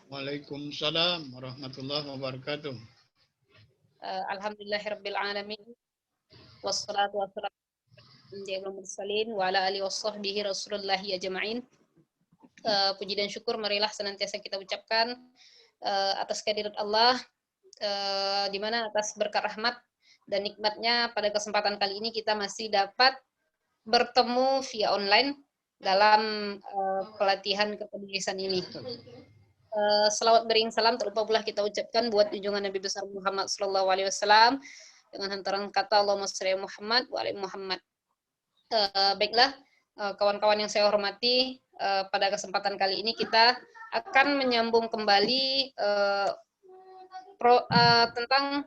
Waalaikumsalam warahmatullahi wabarakatuh. Alhamdulillahirabbil alamin. Wassalatu wassalamu ala mursalin wa ala alihi washabbihi Rasulullah ajma'in. Puji dan syukur marilah senantiasa kita ucapkan atas kehadirat Allah, di mana atas berkat rahmat dan nikmatnya pada kesempatan kali ini kita masih dapat bertemu via online dalam pelatihan kepenulisan ini. Selawat bering salam tak lupa pula kita ucapkan buat junjungan Nabi besar Muhammad SAW dengan hantaran kata Allahumma shalli Muhammad wa ali Muhammad. Baiklah, kawan-kawan yang saya hormati, pada kesempatan kali ini kita akan menyambung kembali tentang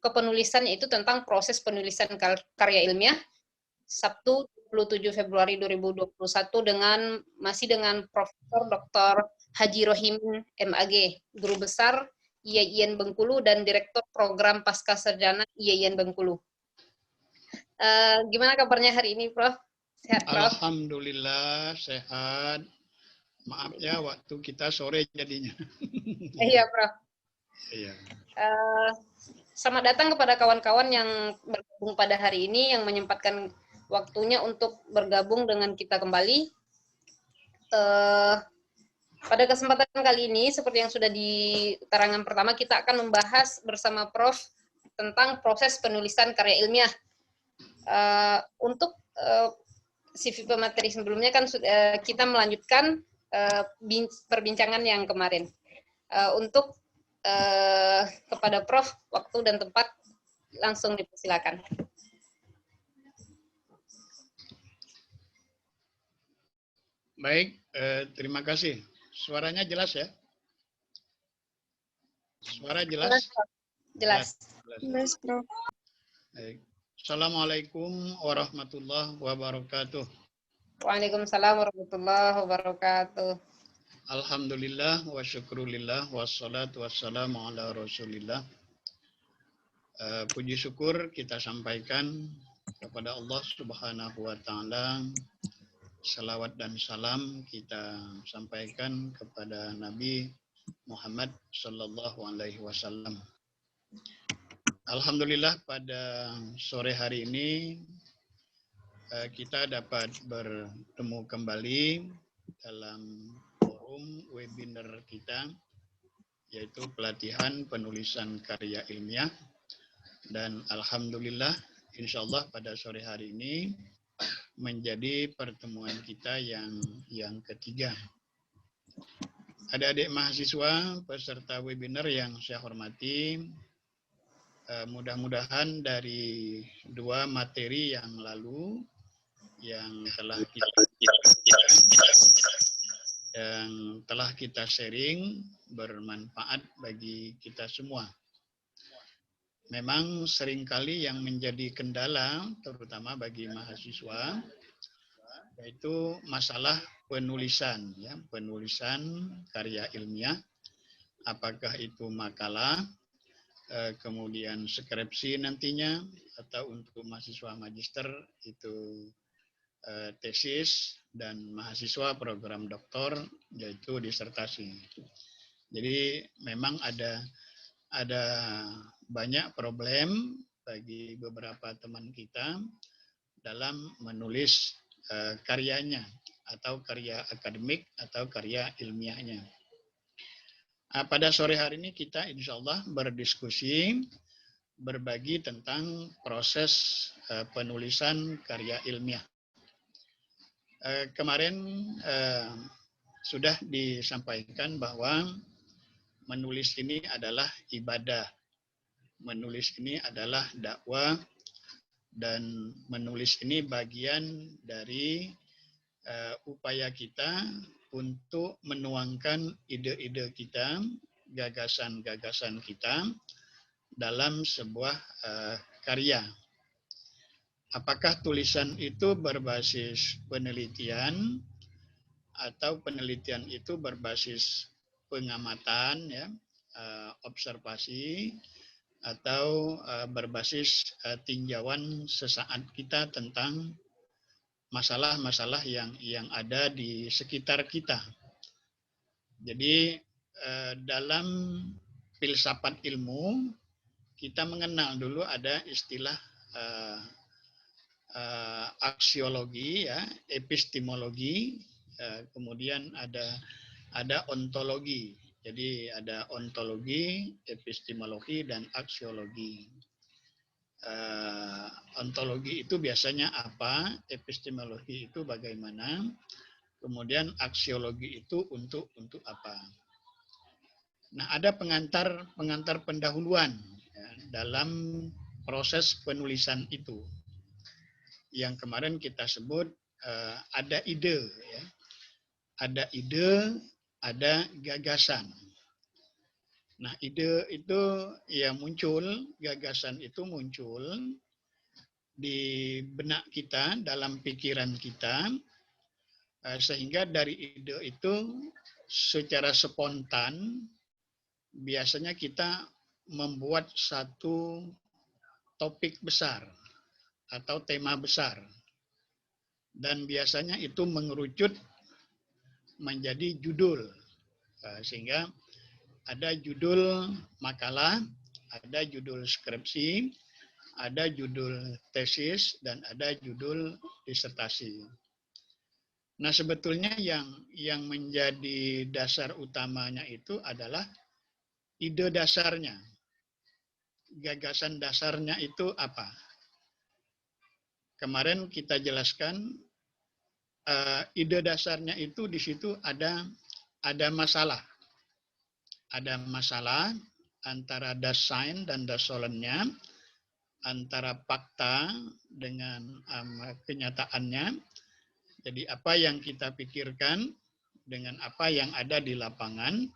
kepenulisan, yaitu tentang proses penulisan karya ilmiah, Sabtu 27 Februari 2021 masih dengan Profesor Dr. Haji Rohim MAG, Guru Besar IAIN Bengkulu dan Direktur Program Pascasarjana IAIN Bengkulu. Gimana kabarnya hari ini, Prof? Sehat, Prof? Alhamdulillah sehat. Maaf ya, waktu kita sore jadinya. Iya, Prof. Iya. Selamat datang kepada kawan-kawan yang bergabung pada hari ini, yang menyempatkan waktunya untuk bergabung dengan kita kembali. Pada kesempatan kali ini, seperti yang sudah di terangan pertama, kita akan membahas bersama Prof tentang proses penulisan karya ilmiah. Untuk CV pemateri sebelumnya kan kita melanjutkan perbincangan yang kemarin. Untuk kepada Prof, waktu dan tempat langsung dipersilakan. Baik, terima kasih. Suaranya jelas ya? Suara jelas? Jelas. Jelas, Prof. Baik. Assalamualaikum warahmatullahi wabarakatuh. Waalaikumsalam warahmatullahi wabarakatuh. Alhamdulillah wa syukurillah wassalatu wassalamu ala rasulillah. Puji syukur kita sampaikan kepada Allah Subhanahu wa Ta'ala. Salawat dan salam kita sampaikan kepada Nabi Muhammad Sallallahu Alaihi Wasallam. Alhamdulillah pada sore hari ini kita dapat bertemu kembali dalam forum webinar kita, yaitu pelatihan penulisan karya ilmiah. Dan alhamdulillah, insya Allah pada sore hari ini menjadi pertemuan kita yang ketiga. Adik-adik mahasiswa peserta webinar yang saya hormati, mudah-mudahan dari dua materi yang lalu yang telah kita sharing bermanfaat bagi kita semua. Memang seringkali yang menjadi kendala, terutama bagi mahasiswa, yaitu masalah penulisan, ya, penulisan karya ilmiah, apakah itu makalah, kemudian skripsi nantinya, atau untuk mahasiswa magister itu tesis, dan mahasiswa program doktor yaitu disertasi. Jadi memang ada banyak problem bagi beberapa teman kita dalam menulis karyanya atau karya akademik atau karya ilmiahnya. Pada sore hari ini kita insya Allah berdiskusi berbagi tentang proses penulisan karya ilmiah. Kemarin sudah disampaikan bahwa menulis ini adalah ibadah, menulis ini adalah dakwah, dan menulis ini bagian dari upaya kita untuk menuangkan ide-ide kita, gagasan-gagasan kita dalam sebuah karya. Apakah tulisan itu berbasis penelitian atau penelitian itu berbasis pengamatan, ya, observasi, atau berbasis tinjauan sesaat kita tentang masalah-masalah yang ada di sekitar kita. Jadi dalam filsafat ilmu kita mengenal dulu ada istilah aksiologi, ya, epistemologi, kemudian ada ontologi. Jadi ada ontologi, epistemologi, dan aksiologi. Ontologi itu biasanya apa, epistemologi itu bagaimana, kemudian aksiologi itu untuk apa. Nah, ada pengantar pendahuluan ya, dalam proses penulisan itu. Yang kemarin kita sebut ada ide, ya. Ada ide, ada gagasan. Nah, ide itu ya muncul, gagasan itu muncul di benak kita, dalam pikiran kita, sehingga dari ide itu secara spontan biasanya kita membuat satu topik besar atau tema besar. Dan biasanya itu mengerucut menjadi judul. Sehingga ada judul makalah, ada judul skripsi, ada judul tesis, dan ada judul disertasi. Nah, sebetulnya yang menjadi dasar utamanya itu adalah ide dasarnya. Gagasan dasarnya itu apa? Kemarin kita jelaskan ide dasarnya itu di situ ada masalah. Ada masalah antara das Sein dan das Sollennya, antara fakta dengan kenyataannya. Jadi apa yang kita pikirkan dengan apa yang ada di lapangan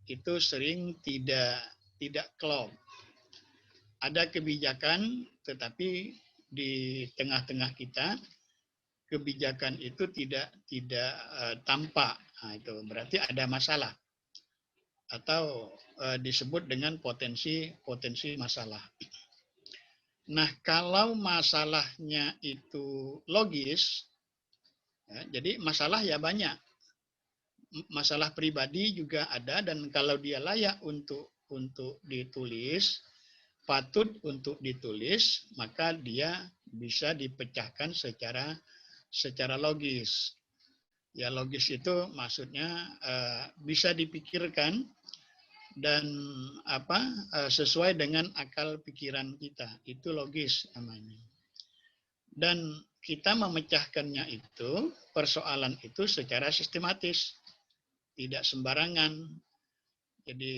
itu sering tidak klop. Ada kebijakan, tetapi di tengah-tengah kita kebijakan itu tidak tampak. Nah, itu berarti ada masalah atau disebut dengan potensi masalah. Nah, kalau masalahnya itu logis, ya, jadi masalah ya banyak. Masalah pribadi juga ada, dan kalau dia layak untuk ditulis, patut untuk ditulis, maka dia bisa dipecahkan secara logis. Ya, logis itu maksudnya bisa dipikirkan dan sesuai dengan akal pikiran kita. Itu logis namanya. Dan kita memecahkannya itu, persoalan itu secara sistematis, tidak sembarangan. Jadi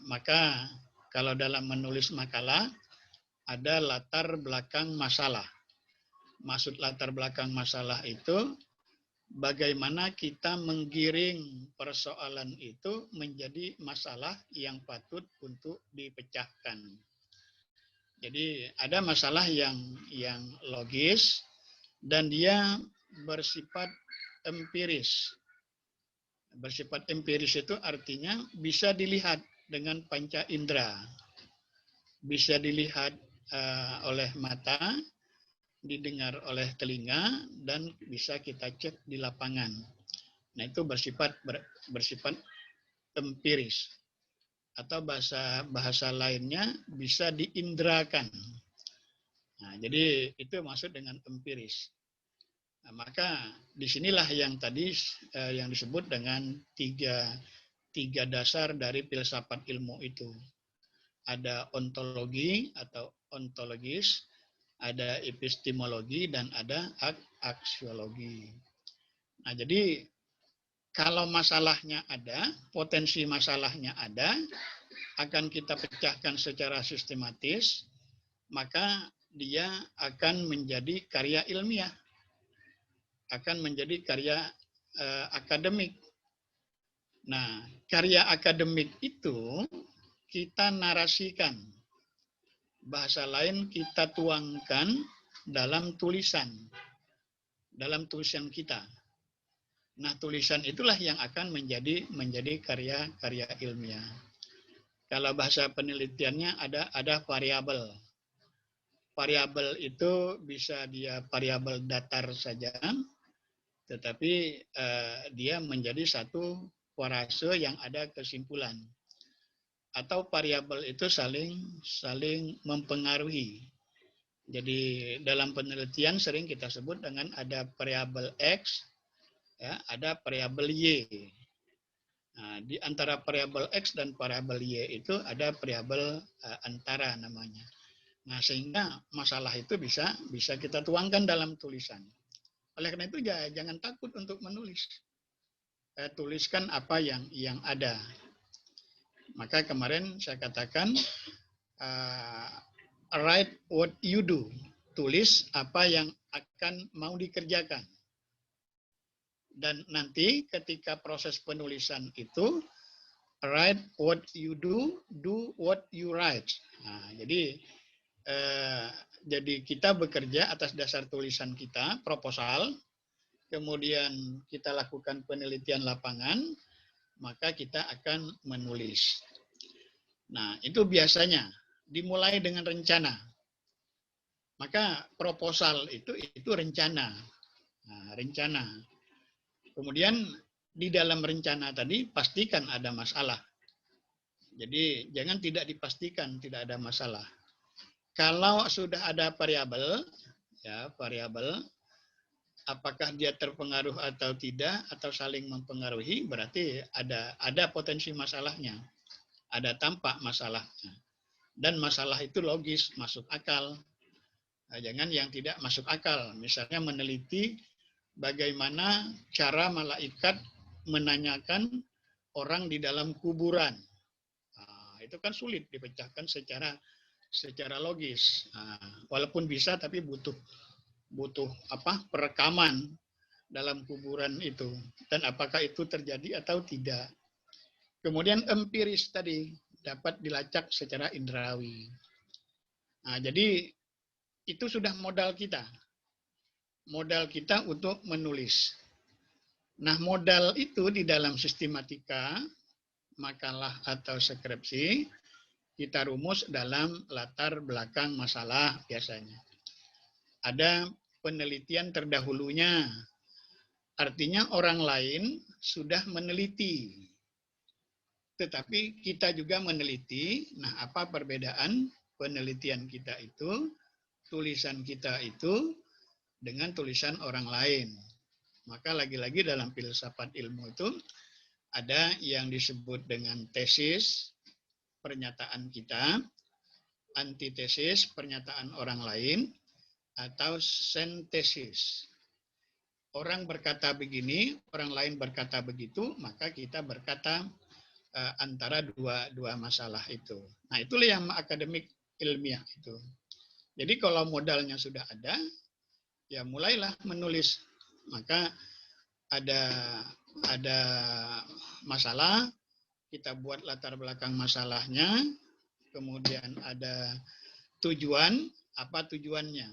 maka kalau dalam menulis makalah ada latar belakang masalah. Maksud latar belakang masalah itu bagaimana kita menggiring persoalan itu menjadi masalah yang patut untuk dipecahkan. Jadi ada masalah yang logis dan dia bersifat empiris. Bersifat empiris itu artinya bisa dilihat dengan panca indera. Bisa dilihat oleh mata, didengar oleh telinga, dan bisa kita cek di lapangan. Nah, itu bersifat empiris. Atau bahasa lainnya bisa diindrakan. Nah, jadi itu maksud dengan empiris. Nah, maka disinilah yang tadi yang disebut dengan tiga dasar dari filsafat ilmu itu. Ada ontologi atau ontologis, ada epistemologi, dan ada aksiologi. Nah, jadi kalau masalahnya ada, potensi masalahnya ada, akan kita pecahkan secara sistematis, maka dia akan menjadi karya ilmiah, akan menjadi karya akademik. Nah, karya akademik itu kita narasikan. Bahasa lain kita tuangkan dalam tulisan kita. Nah, tulisan itulah yang akan menjadi karya ilmiah. Kalau bahasa penelitiannya ada variabel. Variabel itu bisa dia variabel datar saja, tetapi dia menjadi satu poraze yang ada kesimpulan. Atau variabel itu saling mempengaruhi. Jadi dalam penelitian sering kita sebut dengan ada variabel X, ya, ada variabel Y. Nah, di antara variabel X dan variabel Y itu ada variabel antara namanya. Nah, sehingga masalah itu bisa kita tuangkan dalam tulisan. Oleh karena itu jangan takut untuk menulis. Tuliskan apa yang ada. Maka kemarin saya katakan write what you do. Tulis apa yang akan mau dikerjakan. Dan nanti ketika proses penulisan itu, write what you do what you write. Nah, jadi kita bekerja atas dasar tulisan kita, proposal, kemudian kita lakukan penelitian lapangan, maka kita akan menulis. Nah, itu biasanya dimulai dengan rencana. Maka proposal itu rencana. Nah, rencana. Kemudian di dalam rencana tadi pastikan ada masalah. Jadi jangan tidak dipastikan tidak ada masalah. Kalau sudah ada variabel, ya variabel, apakah dia terpengaruh atau tidak atau saling mempengaruhi, berarti ada potensi masalahnya, ada tampak masalahnya. Dan masalah itu logis, masuk akal. Nah, jangan yang tidak masuk akal. Misalnya meneliti bagaimana cara malaikat menanyakan orang di dalam kuburan. Nah, itu kan sulit dipecahkan secara logis. Nah, walaupun bisa, tapi butuh perekaman dalam kuburan itu. Dan apakah itu terjadi atau tidak. Kemudian empiris tadi dapat dilacak secara indrawi. Nah, jadi itu sudah modal kita. Modal kita untuk menulis. Nah, modal itu di dalam sistematika, makalah atau skripsi, kita rumus dalam latar belakang masalah biasanya. Ada penelitian terdahulunya, artinya orang lain sudah meneliti. Tetapi kita juga meneliti, nah apa perbedaan penelitian kita itu, tulisan kita itu, dengan tulisan orang lain. Maka lagi-lagi dalam filsafat ilmu itu ada yang disebut dengan tesis, pernyataan kita, antitesis, pernyataan orang lain, atau sintesis. Orang berkata begini, orang lain berkata begitu, maka kita berkata antara dua masalah itu. Nah, itulah yang akademik ilmiah itu. Jadi kalau modalnya sudah ada, ya mulailah menulis. Maka ada masalah, kita buat latar belakang masalahnya, kemudian ada tujuan, apa tujuannya.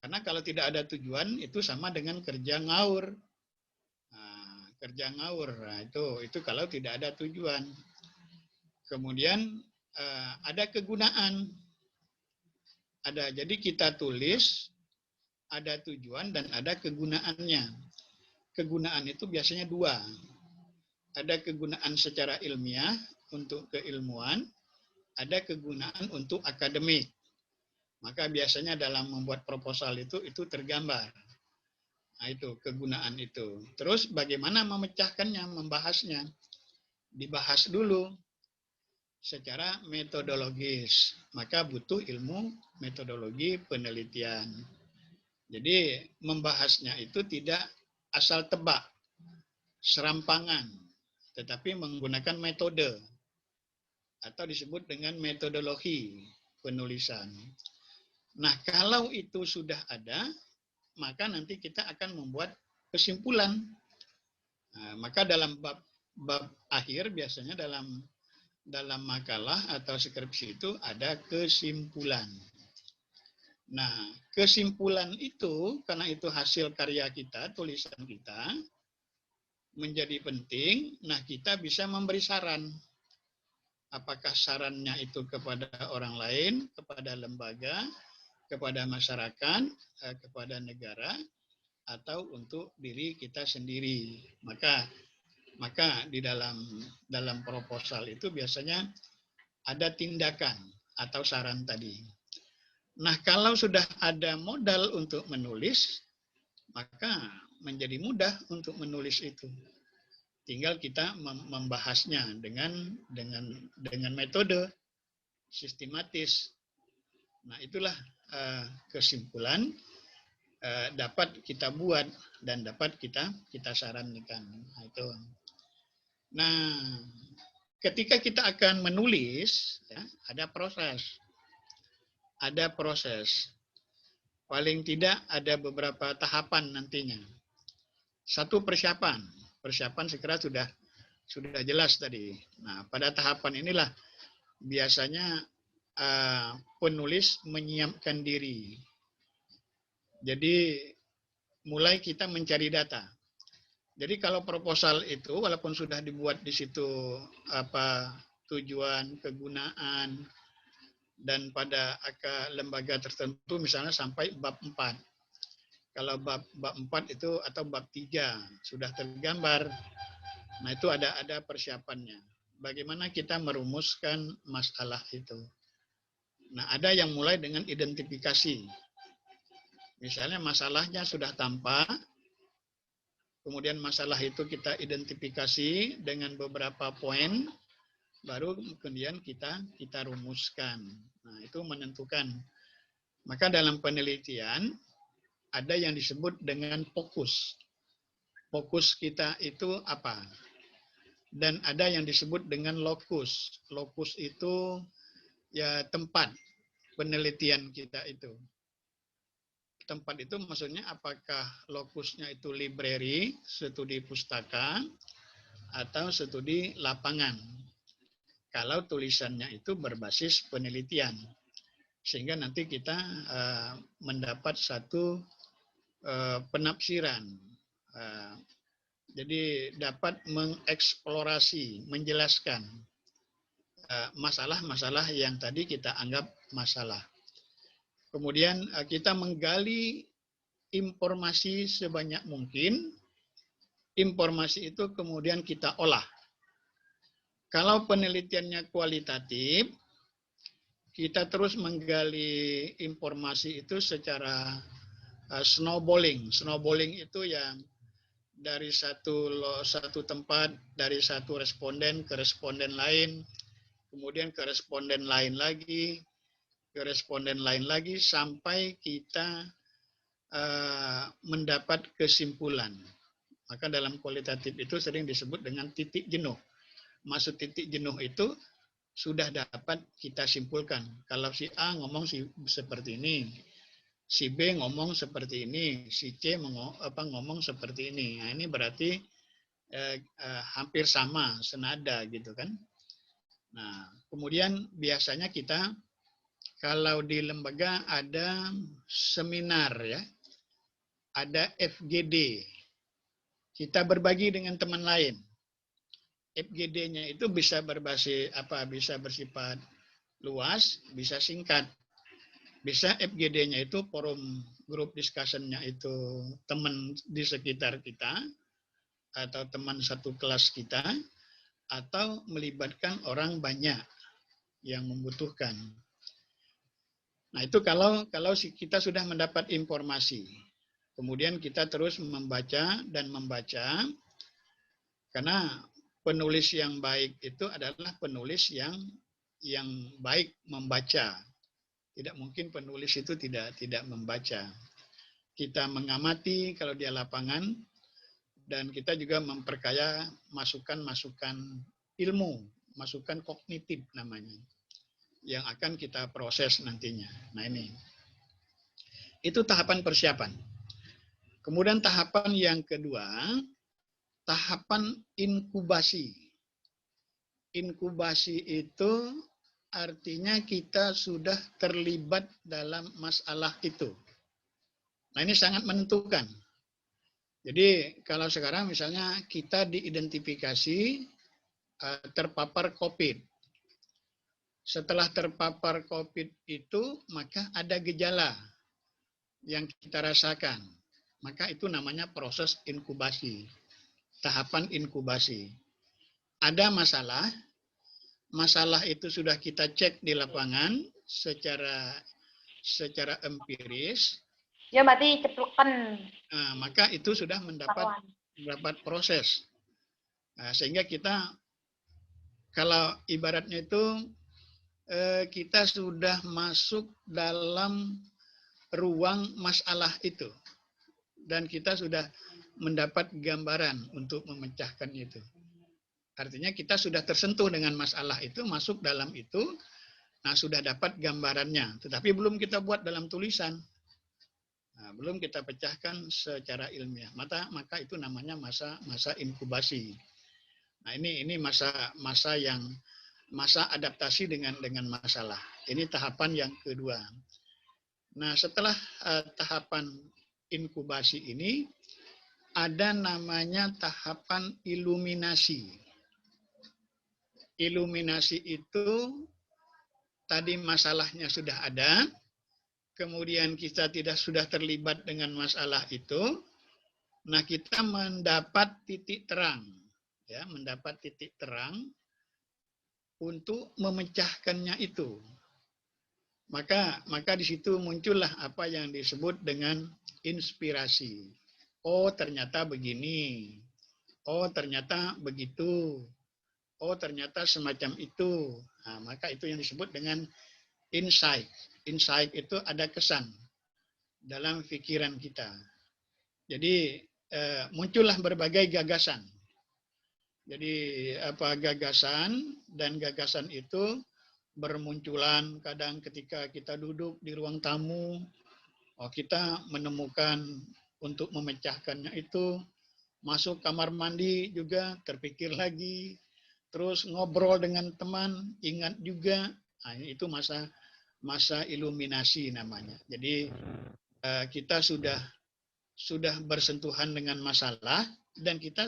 Karena kalau tidak ada tujuan, itu sama dengan kerja ngaur. Nah, kerja ngaur, nah, itu kalau tidak ada tujuan. Kemudian ada kegunaan. Jadi kita tulis, ada tujuan dan ada kegunaannya. Kegunaan itu biasanya dua. Ada kegunaan secara ilmiah untuk keilmuan, ada kegunaan untuk akademik. Maka biasanya dalam membuat proposal itu tergambar. Nah, itu kegunaan itu. Terus bagaimana memecahkannya, membahasnya? Dibahas dulu secara metodologis. Maka butuh ilmu metodologi penelitian. Jadi membahasnya itu tidak asal tebak, serampangan, tetapi menggunakan metode atau disebut dengan metodologi penulisan. Nah, kalau itu sudah ada, maka nanti kita akan membuat kesimpulan. Nah, maka dalam bab akhir biasanya dalam makalah atau skripsi itu ada kesimpulan. Nah, kesimpulan itu, karena itu hasil karya kita, tulisan kita, menjadi penting. Nah, kita bisa memberi saran. Apakah sarannya itu kepada orang lain, kepada lembaga, kepada masyarakat, kepada negara, atau untuk diri kita sendiri. Maka Maka di dalam proposal itu biasanya ada tindakan atau saran tadi. Nah, kalau sudah ada modal untuk menulis, maka menjadi mudah untuk menulis itu. Tinggal kita membahasnya dengan metode sistematis. Nah, itulah kesimpulan dapat kita buat dan dapat kita sarankan. Nah, itu. Nah, ketika kita akan menulis, ya, ada proses. Ada proses. Paling tidak ada beberapa tahapan nantinya. Satu persiapan. Persiapan sekira sudah jelas tadi. Nah, pada tahapan inilah biasanya penulis menyiapkan diri. Jadi mulai kita mencari data. Jadi kalau proposal itu walaupun sudah dibuat di situ apa tujuan, kegunaan, dan pada lembaga tertentu misalnya sampai bab 4. Kalau bab 4 itu atau bab 3 sudah tergambar. Nah, itu ada persiapannya. Bagaimana kita merumuskan masalah itu. Nah, ada yang mulai dengan identifikasi. Misalnya masalahnya sudah tampak, kemudian masalah itu kita identifikasi dengan beberapa poin, baru kemudian kita rumuskan. Nah, itu menentukan. Maka dalam penelitian ada yang disebut dengan fokus. Fokus kita itu apa? Dan ada yang disebut dengan lokus. Lokus itu ya tempat penelitian kita itu. Tempat itu maksudnya apakah lokusnya itu library, studi pustaka, atau studi lapangan. Kalau tulisannya itu berbasis penelitian. Sehingga nanti kita mendapat satu penafsiran. Jadi dapat mengeksplorasi, menjelaskan masalah-masalah yang tadi kita anggap masalah. Kemudian kita menggali informasi sebanyak mungkin. Informasi itu kemudian kita olah. Kalau penelitiannya kualitatif, kita terus menggali informasi itu secara snowballing. Snowballing itu yang dari satu tempat, dari satu responden ke responden lain, kemudian ke responden lain lagi, ke responden lain lagi, sampai kita mendapat kesimpulan. Maka dalam kualitatif itu sering disebut dengan titik jenuh. Maksud titik jenuh itu sudah dapat kita simpulkan. Kalau si A ngomong seperti ini, si B ngomong seperti ini, si C ngomong seperti ini. Nah, ini berarti hampir sama, senada gitu kan. Nah, kemudian biasanya kita kalau di lembaga ada seminar ya, ada FGD. Kita berbagi dengan teman lain. FGD-nya itu bisa bisa bersifat luas, bisa singkat. Bisa FGD-nya itu forum group discussion-nya itu teman di sekitar kita atau teman satu kelas kita, atau melibatkan orang banyak yang membutuhkan. Nah, itu kalau kita sudah mendapat informasi. Kemudian kita terus membaca dan membaca, karena penulis yang baik itu adalah penulis yang baik membaca. Tidak mungkin penulis itu tidak membaca. Kita mengamati kalau dia lapangan, dan kita juga memperkaya masukan-masukan ilmu, masukan kognitif namanya, yang akan kita proses nantinya. Nah, ini. Itu tahapan persiapan. Kemudian tahapan yang kedua, tahapan inkubasi. Inkubasi itu artinya kita sudah terlibat dalam masalah itu. Nah, ini sangat menentukan. Jadi kalau sekarang misalnya kita diidentifikasi terpapar COVID. Setelah terpapar COVID itu, maka ada gejala yang kita rasakan. Maka itu namanya proses inkubasi. tahapan inkubasi. Ada masalah, masalah itu sudah kita cek di lapangan secara empiris. Ya, berarti ceplukan. Maka itu sudah mendapat proses. Sehingga kita, kalau ibaratnya itu kita sudah masuk dalam ruang masalah itu. Dan kita sudah mendapat gambaran untuk memecahkan itu. Artinya kita sudah tersentuh dengan masalah itu, masuk dalam itu, nah sudah dapat gambarannya. Tetapi belum kita buat dalam tulisan. Nah, belum kita pecahkan secara ilmiah. Maka itu namanya masa inkubasi. Nah, ini masa adaptasi dengan masalah. Ini tahapan yang kedua. Nah, setelah tahapan inkubasi ini, ada namanya tahapan iluminasi. Iluminasi itu tadi masalahnya sudah ada, kemudian kita sudah terlibat dengan masalah itu, nah kita mendapat titik terang, ya, mendapat titik terang untuk memecahkannya itu. Maka di situ muncullah apa yang disebut dengan inspirasi. Oh, ternyata begini. Oh, ternyata begitu. Oh, ternyata semacam itu. Nah, maka itu yang disebut dengan insight. Insight itu ada kesan dalam pikiran kita. Jadi muncullah berbagai gagasan. Jadi gagasan, dan gagasan itu bermunculan kadang ketika kita duduk di ruang tamu, kita menemukan untuk memecahkannya itu, masuk kamar mandi juga terpikir lagi, terus ngobrol dengan teman, ingat juga. Nah, itu masa iluminasi namanya. Jadi kita sudah bersentuhan dengan masalah, dan kita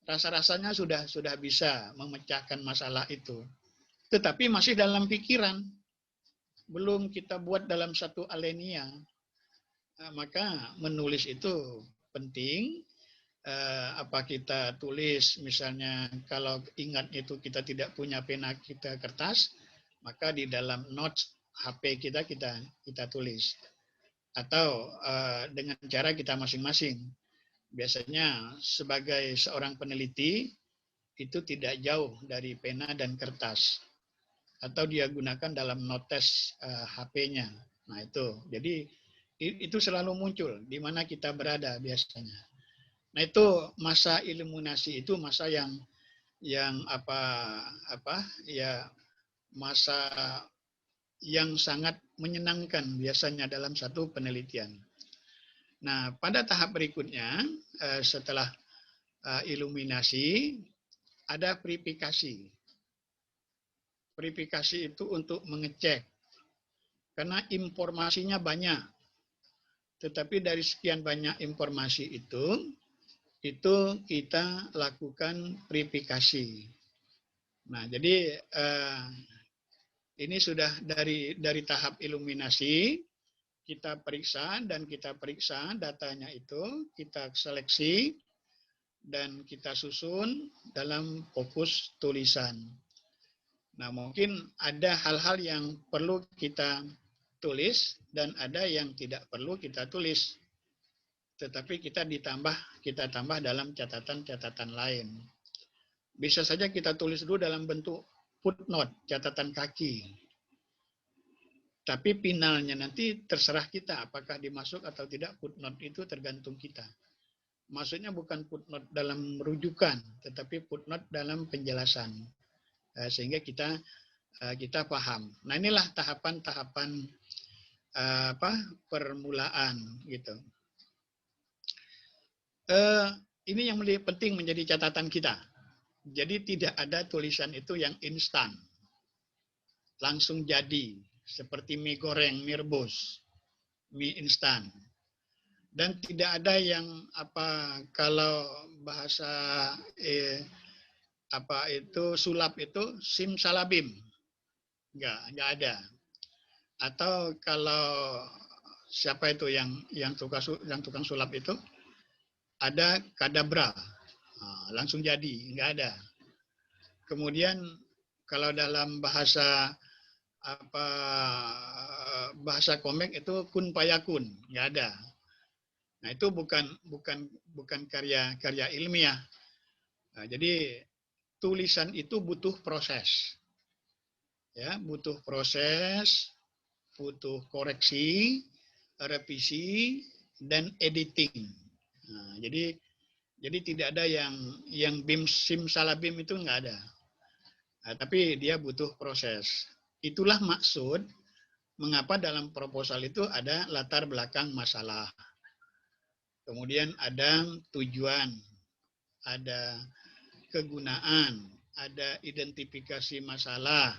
rasa-rasanya sudah bisa memecahkan masalah itu. Tetapi masih dalam pikiran, belum kita buat dalam satu alenia. Maka menulis itu penting. Apa kita tulis, misalnya kalau ingat itu kita tidak punya pena, kita kertas, maka di dalam notes HP kita tulis. Atau dengan cara kita masing-masing. Biasanya sebagai seorang peneliti, itu tidak jauh dari pena dan kertas. Atau dia gunakan dalam notes HP-nya. Nah itu, jadi itu selalu muncul di mana kita berada biasanya. Nah itu masa iluminasi, itu masa yang masa yang sangat menyenangkan biasanya dalam satu penelitian. Nah pada tahap berikutnya setelah iluminasi ada verifikasi. Verifikasi itu untuk mengecek, karena informasinya banyak. Tetapi dari sekian banyak informasi itu kita lakukan verifikasi. Nah, jadi ini sudah dari tahap iluminasi, kita periksa datanya itu, kita seleksi, dan kita susun dalam fokus tulisan. Nah, mungkin ada hal-hal yang perlu kita tulis dan ada yang tidak perlu kita tulis. Tetapi kita tambah dalam catatan-catatan lain. Bisa saja kita tulis dulu dalam bentuk footnote, catatan kaki. Tapi finalnya nanti terserah kita apakah dimasuk atau tidak. Footnote itu tergantung kita. Maksudnya bukan footnote dalam rujukan, tetapi footnote dalam penjelasan. Sehingga kita paham. Nah, inilah tahapan-tahapan permulaan gitu. Ini yang penting menjadi catatan kita. Jadi tidak ada tulisan itu yang instan, langsung jadi, seperti mie goreng, mie rebus, mie instan. Dan tidak ada yang kalau bahasa sulap itu simsalabim, nggak ada. Atau kalau siapa itu yang tukang sulap itu, ada kadabra. Langsung jadi, nggak ada. Kemudian kalau dalam bahasa bahasa komik itu kun payakun, nggak ada. Nah itu bukan karya ilmiah. Nah, jadi tulisan itu butuh proses, ya, butuh proses, butuh koreksi, revisi, dan editing. Nah, jadi tidak ada yang bim sim salabim itu nggak ada. Nah, tapi dia butuh proses. Itulah maksud mengapa dalam proposal itu ada latar belakang masalah. Kemudian ada tujuan, ada kegunaan, ada identifikasi masalah,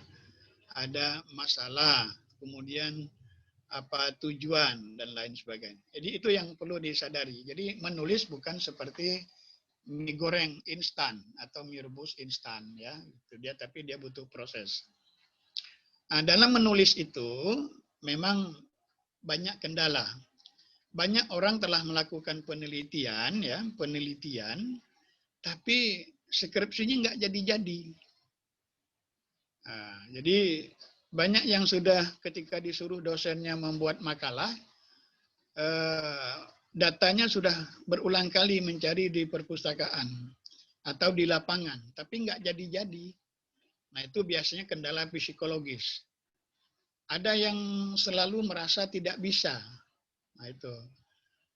ada masalah, kemudian apa tujuan dan lain sebagainya. Jadi itu yang perlu disadari. Jadi menulis bukan seperti mie goreng instan atau mie rebus instan, ya. Itu dia, tapi dia butuh proses. Nah, dalam menulis itu memang banyak kendala. Banyak orang telah melakukan penelitian, ya, tapi skripsinya nggak jadi-jadi. Nah, jadi banyak yang sudah ketika disuruh dosennya membuat makalah, datanya sudah berulang kali mencari di perpustakaan atau di lapangan, tapi nggak jadi-jadi. Nah itu biasanya kendala psikologis. Ada yang selalu merasa tidak bisa. Nah itu.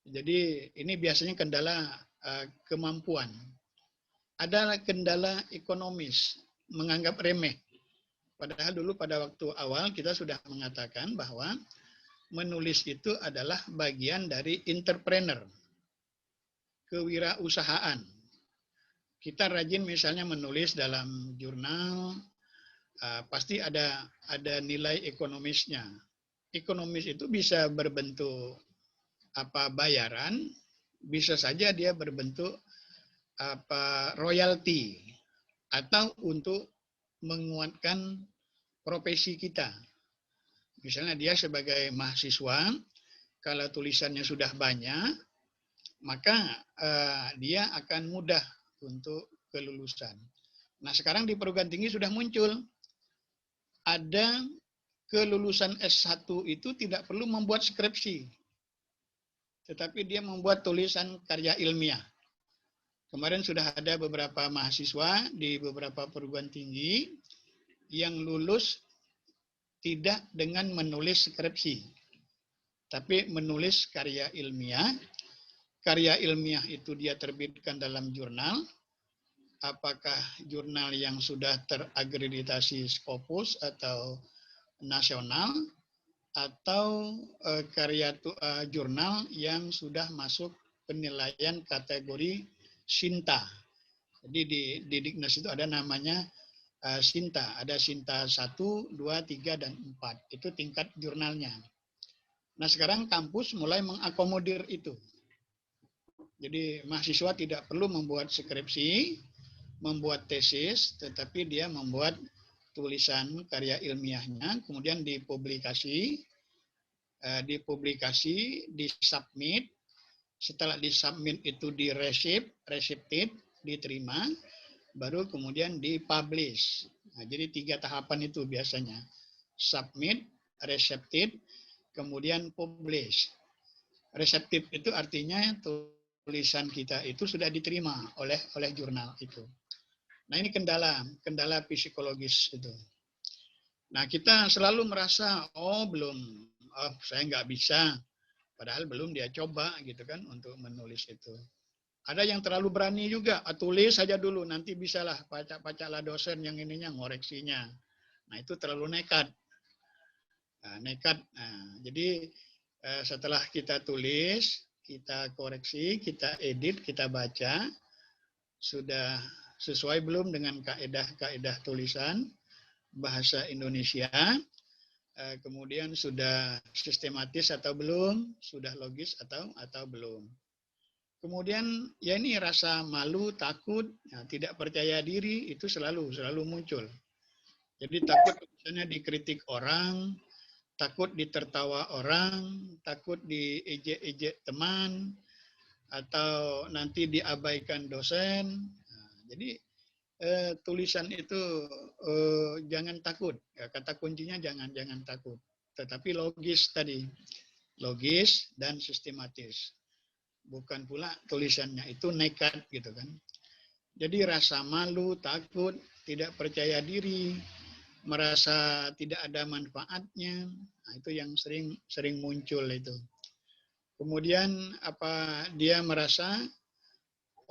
Jadi ini biasanya kendala kemampuan. Ada kendala ekonomis, menganggap remeh. Padahal dulu pada waktu awal kita sudah mengatakan bahwa menulis itu adalah bagian dari entrepreneur, kewirausahaan. Kita rajin misalnya menulis dalam jurnal, pasti ada nilai ekonomisnya. Ekonomis itu bisa berbentuk bayaran, bisa saja dia berbentuk royalti, atau untuk menguatkan profesi kita. Misalnya dia sebagai mahasiswa, kalau tulisannya sudah banyak, maka dia akan mudah untuk kelulusan. Nah sekarang di perguruan tinggi sudah muncul, ada kelulusan S1 itu tidak perlu membuat skripsi, tetapi dia membuat tulisan karya ilmiah. Kemarin sudah ada beberapa mahasiswa di beberapa perguruan tinggi yang lulus tidak dengan menulis skripsi, tapi menulis karya ilmiah. Karya ilmiah itu dia terbitkan dalam jurnal, apakah jurnal yang sudah teragreditasi Scopus atau nasional, atau jurnal yang sudah masuk penilaian kategori Sinta. Jadi di Dignas itu ada namanya Sinta, ada Sinta 1, 2, 3, dan 4. Itu tingkat jurnalnya. Nah sekarang kampus mulai mengakomodir itu. Jadi mahasiswa tidak perlu membuat skripsi, membuat tesis, tetapi dia membuat tulisan karya ilmiahnya, kemudian dipublikasi, disubmit. Setelah disubmit itu resipted, diterima, baru kemudian dipublish. Nah, jadi 3 tahapan itu biasanya. Submit, recepted, kemudian publish. Receptive itu artinya tulisan kita itu sudah diterima oleh jurnal itu. Nah ini kendala psikologis itu. Nah kita selalu merasa saya nggak bisa, padahal belum dia coba gitu kan untuk menulis itu. Ada yang terlalu berani juga, tulis saja dulu, nanti bisalah pacak-pacaklah dosen yang ininya ngoreksinya. Nah itu terlalu nekat. Jadi setelah kita tulis, kita koreksi, kita edit, kita baca, sudah sesuai belum dengan kaedah tulisan bahasa Indonesia, kemudian sudah sistematis atau belum, sudah logis atau belum. Kemudian ya ini rasa malu, takut, tidak percaya diri itu selalu muncul. Jadi takut misalnya dikritik orang, takut ditertawa orang, takut diejek-ejek teman, atau nanti diabaikan dosen. Nah, jadi tulisan itu jangan takut. Ya, kata kuncinya jangan takut. Tetapi logis tadi, logis dan sistematis. Bukan pula tulisannya itu nekat gitu kan. Jadi rasa malu, takut, tidak percaya diri, merasa tidak ada manfaatnya, nah, itu yang sering muncul itu. Kemudian apa dia merasa,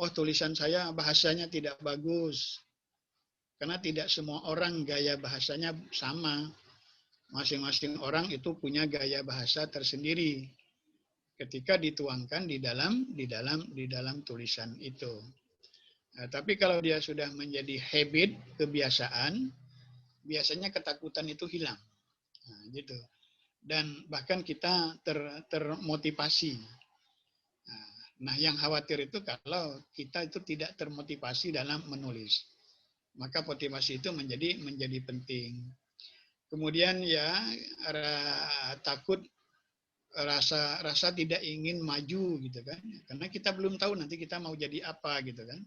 oh tulisan saya bahasanya tidak bagus, karena tidak semua orang gaya bahasanya sama. Masing-masing orang itu punya gaya bahasa tersendiri ketika dituangkan di dalam tulisan itu. Nah, tapi kalau dia sudah menjadi habit, kebiasaan, biasanya ketakutan itu hilang. Nah, gitu. Dan bahkan kita termotivasi. Nah, yang khawatir itu kalau kita itu tidak termotivasi dalam menulis. Maka motivasi itu menjadi penting. Kemudian ya takut, rasa tidak ingin maju gitu kan. Karena kita belum tahu nanti kita mau jadi apa gitu kan.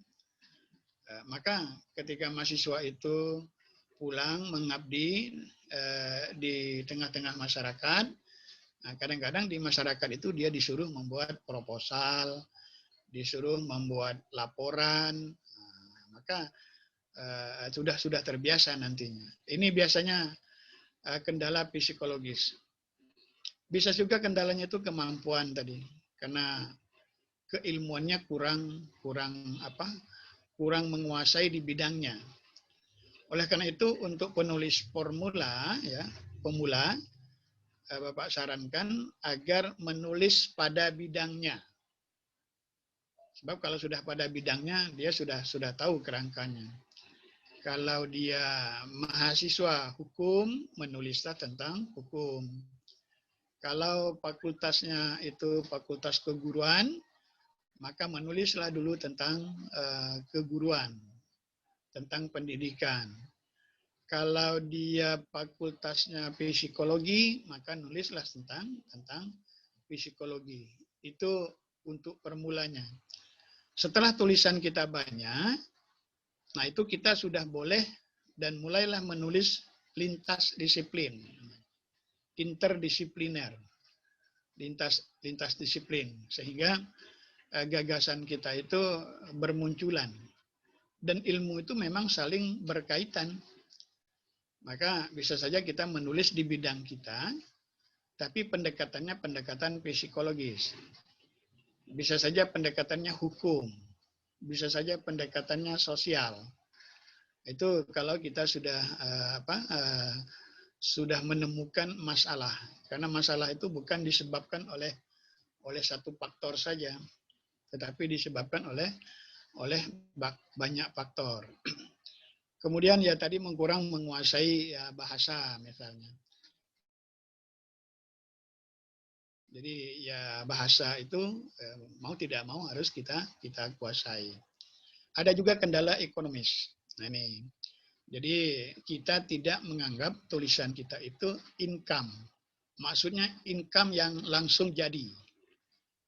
Maka ketika mahasiswa itu pulang mengabdi di tengah-tengah masyarakat, nah kadang-kadang di masyarakat itu dia disuruh membuat proposal, disuruh membuat laporan, nah, maka sudah terbiasa nantinya. Ini biasanya kendala psikologis. Bisa juga kendalanya itu kemampuan tadi, karena keilmuannya kurang menguasai di bidangnya. Oleh karena itu untuk penulis formula ya, pemula, Bapak sarankan agar menulis pada bidangnya. Sebab kalau sudah pada bidangnya dia sudah tahu kerangkanya. Kalau dia mahasiswa hukum, menulislah tentang hukum. Kalau fakultasnya itu fakultas keguruan, maka menulislah dulu tentang keguruan, tentang pendidikan. Kalau dia fakultasnya psikologi, maka nulislah tentang psikologi. Itu untuk permulanya. Setelah tulisan kita banyak, nah itu kita sudah boleh dan mulailah menulis lintas disiplin, interdisipliner, lintas disiplin, sehingga gagasan kita itu bermunculan. Dan ilmu itu memang saling berkaitan. Maka bisa saja kita menulis di bidang kita, tapi pendekatannya pendekatan psikologis. Bisa saja pendekatannya hukum, bisa saja pendekatannya sosial. Itu kalau kita sudah menemukan masalah. Karena masalah itu bukan disebabkan oleh satu faktor saja, tetapi disebabkan oleh banyak faktor. Kemudian ya tadi kurang menguasai ya, bahasa misalnya. Jadi ya bahasa itu mau tidak mau harus kita kuasai. Ada juga kendala ekonomis. Nah ini. Jadi kita tidak menganggap tulisan kita itu income. Maksudnya income yang langsung jadi.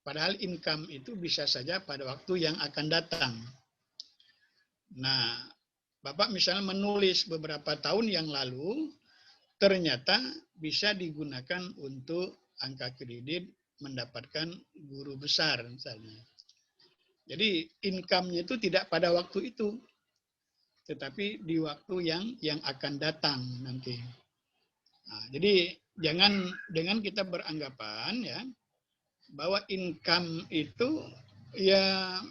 Padahal income itu bisa saja pada waktu yang akan datang. Nah, Bapak misalnya menulis beberapa tahun yang lalu, ternyata bisa digunakan untuk angka kredit mendapatkan guru besar misalnya. Jadi income-nya itu tidak pada waktu itu, tetapi di waktu yang akan datang nanti. Nah, jadi jangan dengan kita beranggapan ya bahwa income itu ya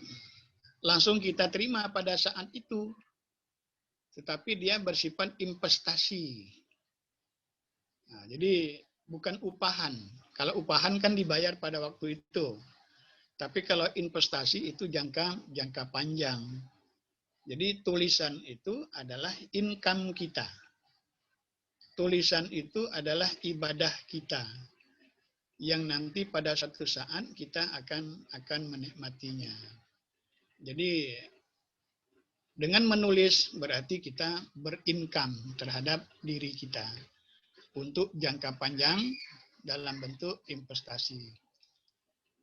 langsung kita terima pada saat itu. Tetapi dia bersifat investasi. Nah, jadi bukan upahan. Kalau upahan kan dibayar pada waktu itu. Tapi kalau investasi itu jangka panjang. Jadi tulisan itu adalah income kita. Tulisan itu adalah ibadah kita. Yang nanti pada suatu saat kita akan menikmatinya. Jadi dengan menulis berarti kita berincome terhadap diri kita untuk jangka panjang dalam bentuk investasi.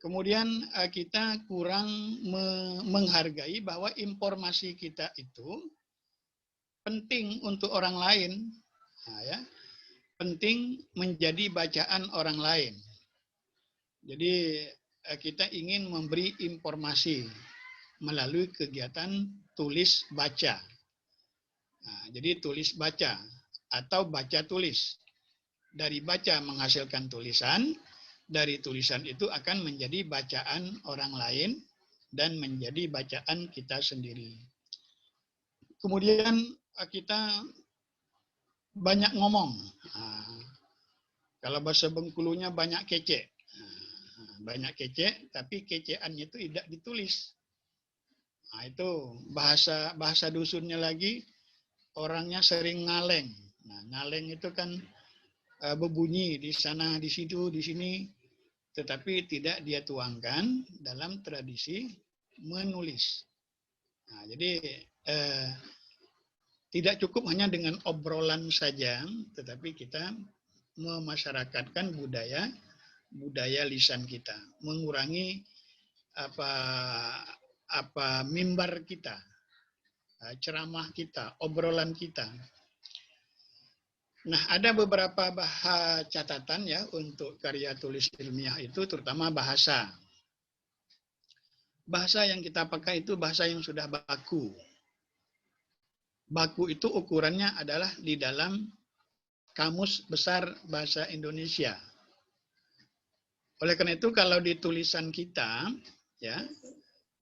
Kemudian kita kurang menghargai bahwa informasi kita itu penting untuk orang lain, nah, ya, penting menjadi bacaan orang lain. Jadi kita ingin memberi informasi melalui kegiatan tulis baca. Nah, jadi tulis baca atau baca tulis. Dari baca menghasilkan tulisan, dari tulisan itu akan menjadi bacaan orang lain dan menjadi bacaan kita sendiri. Kemudian kita banyak ngomong. Nah, kalau bahasa Bengkulunya banyak kece. Nah, banyak kece, tapi keceannya itu tidak ditulis. Nah, itu bahasa dusunnya lagi, orangnya sering ngaleng. Nah, ngaleng itu kan berbunyi di sana, di situ, di sini, tetapi tidak dia tuangkan dalam tradisi menulis. Nah, jadi tidak cukup hanya dengan obrolan saja, tetapi kita memasyarakatkan budaya lisan kita, mengurangi mimbar kita, ceramah kita, obrolan kita. Nah, ada beberapa catatan ya untuk karya tulis ilmiah itu, terutama bahasa. Bahasa yang kita pakai itu bahasa yang sudah baku. Baku itu ukurannya adalah di dalam Kamus Besar Bahasa Indonesia. Oleh karena itu, kalau di tulisan kita, ya,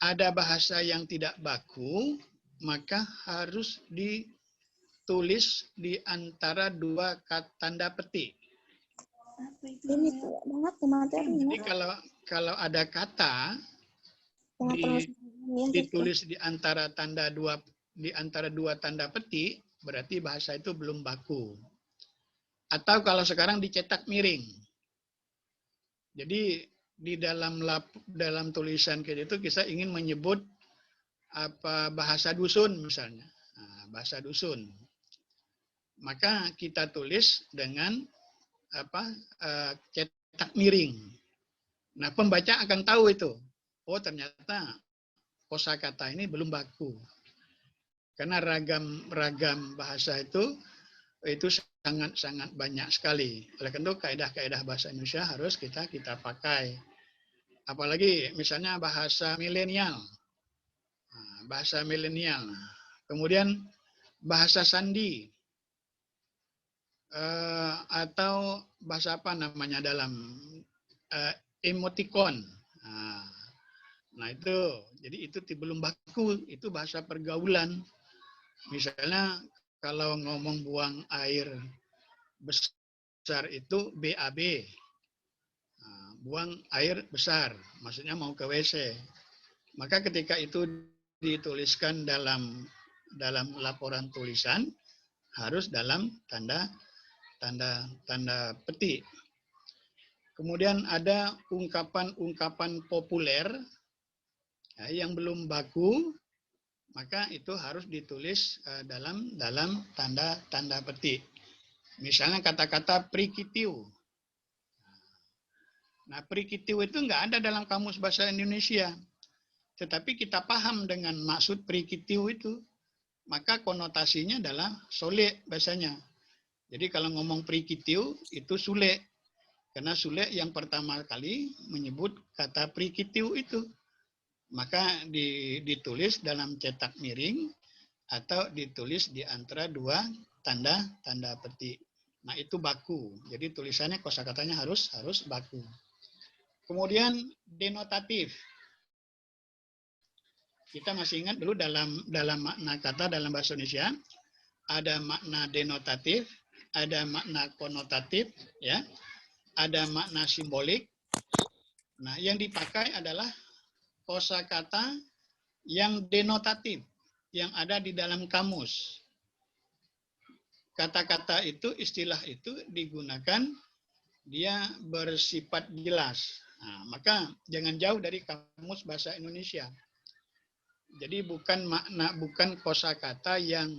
ada bahasa yang tidak baku, maka harus ditulis di antara dua tanda petik. Jadi kalau ada kata ditulis di antara dua tanda petik, berarti bahasa itu belum baku. Atau kalau sekarang dicetak miring. Jadi di dalam tulisan kita itu kita ingin menyebut bahasa dusun misalnya, bahasa dusun. Maka kita tulis dengan cetak miring. Nah, pembaca akan tahu itu. Oh, ternyata kosakata ini belum baku. Karena ragam bahasa itu sangat banyak sekali. Oleh karena itu kaidah-kaidah bahasa Indonesia harus kita pakai. Apalagi misalnya bahasa milenial. Bahasa milenial. Kemudian bahasa sandi. Atau bahasa apa namanya dalam emoticon. Nah itu, jadi itu belum baku, itu bahasa pergaulan. Misalnya kalau ngomong buang air besar itu BAB, buang air besar, maksudnya mau ke WC. Maka ketika itu dituliskan dalam laporan tulisan, harus dalam tanda petik. Kemudian ada ungkapan populer yang belum baku, maka itu harus ditulis dalam tanda petik. Misalnya kata-kata prikitiu. Nah, prikitiu itu nggak ada dalam Kamus Bahasa Indonesia. Tetapi kita paham dengan maksud prikitiu itu. Maka konotasinya adalah solek bahasanya. Jadi kalau ngomong prikitiu itu sule. Karena sule yang pertama kali menyebut kata prikitiu itu. Maka ditulis dalam cetak miring atau ditulis di antara dua tanda petik. Nah, itu baku. Jadi tulisannya kosakatanya harus baku. Kemudian denotatif. Kita masih ingat dulu dalam makna kata dalam bahasa Indonesia ada makna denotatif, ada makna konotatif, ya. Ada makna simbolik. Nah, yang dipakai adalah kosakata yang denotatif, yang ada di dalam kamus. Kata-kata itu, istilah itu digunakan, dia bersifat jelas. Nah, maka jangan jauh dari Kamus Bahasa Indonesia. Jadi bukan kosakata yang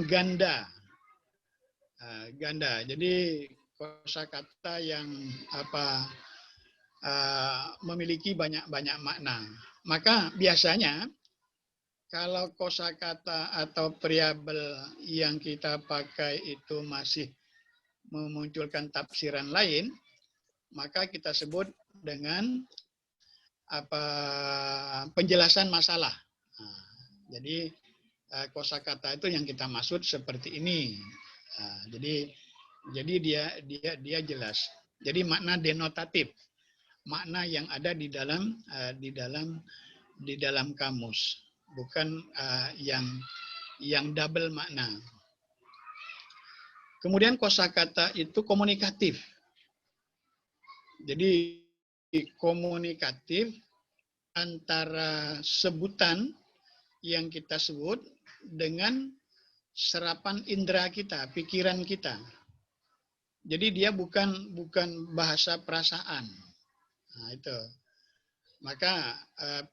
ganda. Jadi kosakata yang memiliki banyak makna. Maka biasanya kalau kosakata atau variabel yang kita pakai itu masih memunculkan tafsiran lain, maka kita sebut dengan penjelasan masalah. Nah, jadi kosakata itu yang kita maksud seperti ini. Nah, jadi dia jelas. Jadi makna denotatif, makna yang ada di dalam kamus, bukan yang double makna. Kemudian kosakata itu komunikatif. Jadi komunikatif antara sebutan yang kita sebut dengan serapan indera kita, pikiran kita. Jadi dia bukan bahasa perasaan. Nah, itu. Maka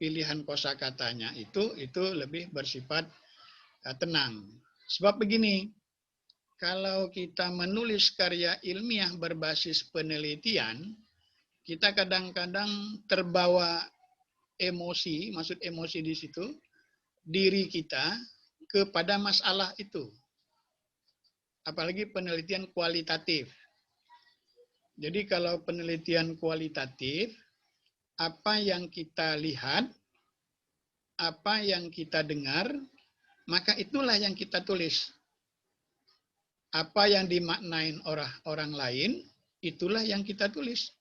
pilihan kosakatanya itu lebih bersifat tenang. Sebab begini, kalau kita menulis karya ilmiah berbasis penelitian, kita kadang-kadang terbawa emosi, maksud emosi di situ, diri kita kepada masalah itu. Apalagi penelitian kualitatif. Jadi kalau penelitian kualitatif, apa yang kita lihat, apa yang kita dengar, maka itulah yang kita tulis. Apa yang dimaknain orang lain, itulah yang kita tulis.